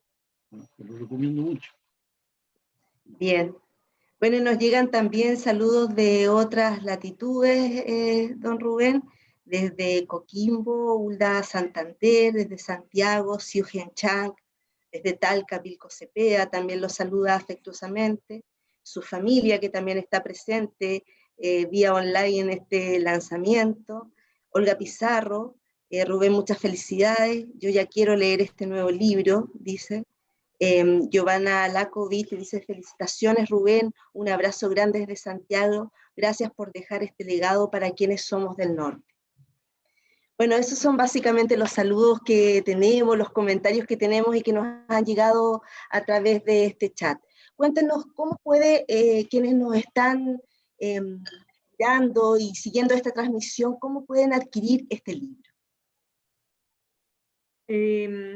B: ¿no? Te lo recomiendo mucho.
A: Bien. Bueno, nos llegan también saludos de otras latitudes, don Rubén, desde Coquimbo, Ulda, Santander, desde Santiago, Siujianchang, desde Talca, Pilco Cepeda, también los saluda afectuosamente, su familia que también está presente vía online en este lanzamiento, Olga Pizarro, Rubén, muchas felicidades, yo ya quiero leer este nuevo libro, dice. Giovanna Lakovic dice, felicitaciones Rubén, un abrazo grande desde Santiago, gracias por dejar este legado para quienes somos del norte. Bueno, esos son básicamente los saludos que tenemos, los comentarios que tenemos y que nos han llegado a través de este chat. Cuéntenos cómo puede, quienes nos están mirando y siguiendo esta transmisión, cómo pueden adquirir este libro.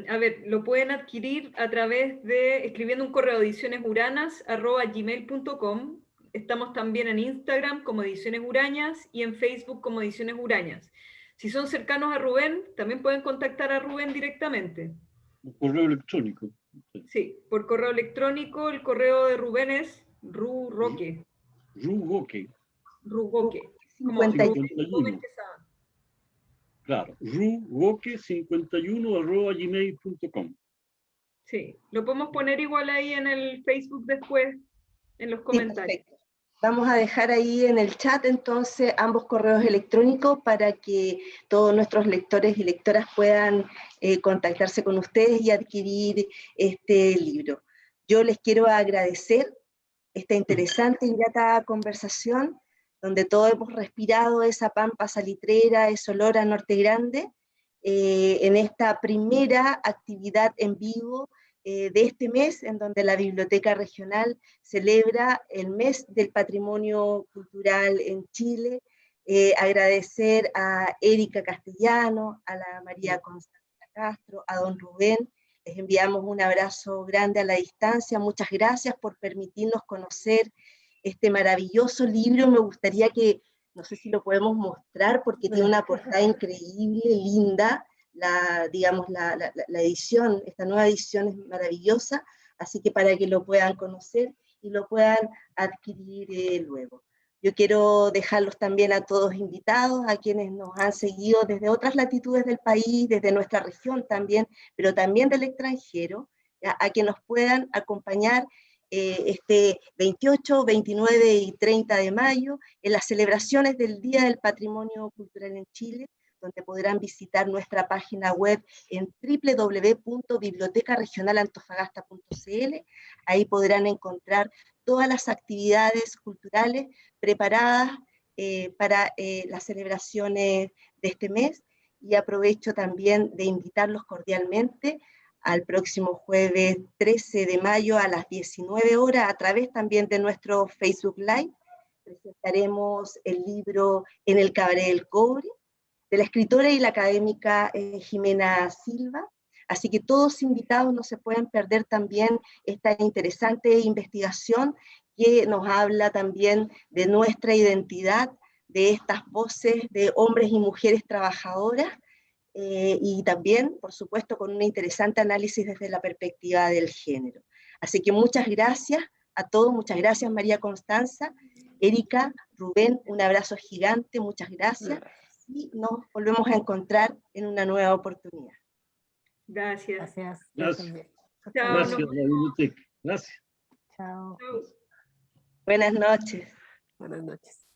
D: A ver, lo pueden adquirir a través de escribiendo un correo a edicionesuranas@gmail.com. Estamos también en Instagram como Ediciones Urañas y en Facebook como Ediciones Urañas. Si son cercanos a Rubén, también pueden contactar a Rubén directamente.
B: Un correo electrónico.
D: Sí, por correo electrónico. El correo de Rubén es ruroque.
B: Rugoque.
D: Rugoque. Como
A: 51.
D: Rubén Gómez Quesada.
B: Claro, rugoque51@gmail.com.
D: Sí, lo podemos poner igual ahí en el Facebook después, en los
A: Sí,
D: comentarios.
A: perfecto. Vamos a dejar ahí en el chat entonces ambos correos electrónicos para que todos nuestros lectores y lectoras puedan contactarse con ustedes y adquirir este libro. Yo les quiero agradecer esta interesante y grata conversación, donde todos hemos respirado esa pampa salitrera, ese olor a Norte Grande, en esta primera actividad en vivo de este mes, en donde la Biblioteca Regional celebra el mes del patrimonio cultural en Chile. Agradecer a Erika Castellano, a la María Constanza Castro, a don Rubén. Les enviamos un abrazo grande a la distancia. Muchas gracias por permitirnos conocer este maravilloso libro. Me gustaría que, no sé si lo podemos mostrar, porque tiene una portada increíble, linda. Digamos, la edición, esta nueva edición es maravillosa, así que para que lo puedan conocer y lo puedan adquirir luego. Yo quiero dejarlos también a todos invitados, a quienes nos han seguido desde otras latitudes del país, desde nuestra región también, pero también del extranjero, a que nos puedan acompañar este 28, 29 y 30 de mayo en las celebraciones del Día del Patrimonio Cultural en Chile, donde podrán visitar nuestra página web en www.bibliotecaregionalantofagasta.cl. Ahí podrán encontrar todas las actividades culturales preparadas para las celebraciones de este mes, y aprovecho también de invitarlos cordialmente al próximo jueves 13 de mayo a las 19 horas, a través también de nuestro Facebook Live. Presentaremos el libro En el Cabaret del Cobre, de la escritora y la académica Jimena Silva. Así que todos invitados, no se pueden perder también esta interesante investigación que nos habla también de nuestra identidad, de estas voces de hombres y mujeres trabajadoras, y también, por supuesto, con un interesante análisis desde la perspectiva del género. Así que muchas gracias a todos, muchas gracias María Constanza, Erika, Rubén, un abrazo gigante, muchas gracias, y nos volvemos a encontrar en una nueva oportunidad.
D: Gracias.
E: Gracias.
B: Gracias.
D: Chao,
B: Gracias,
D: nos
B: la biblioteca. Gracias.
E: Chao.
D: Chao.
A: Buenas noches.
E: Buenas noches.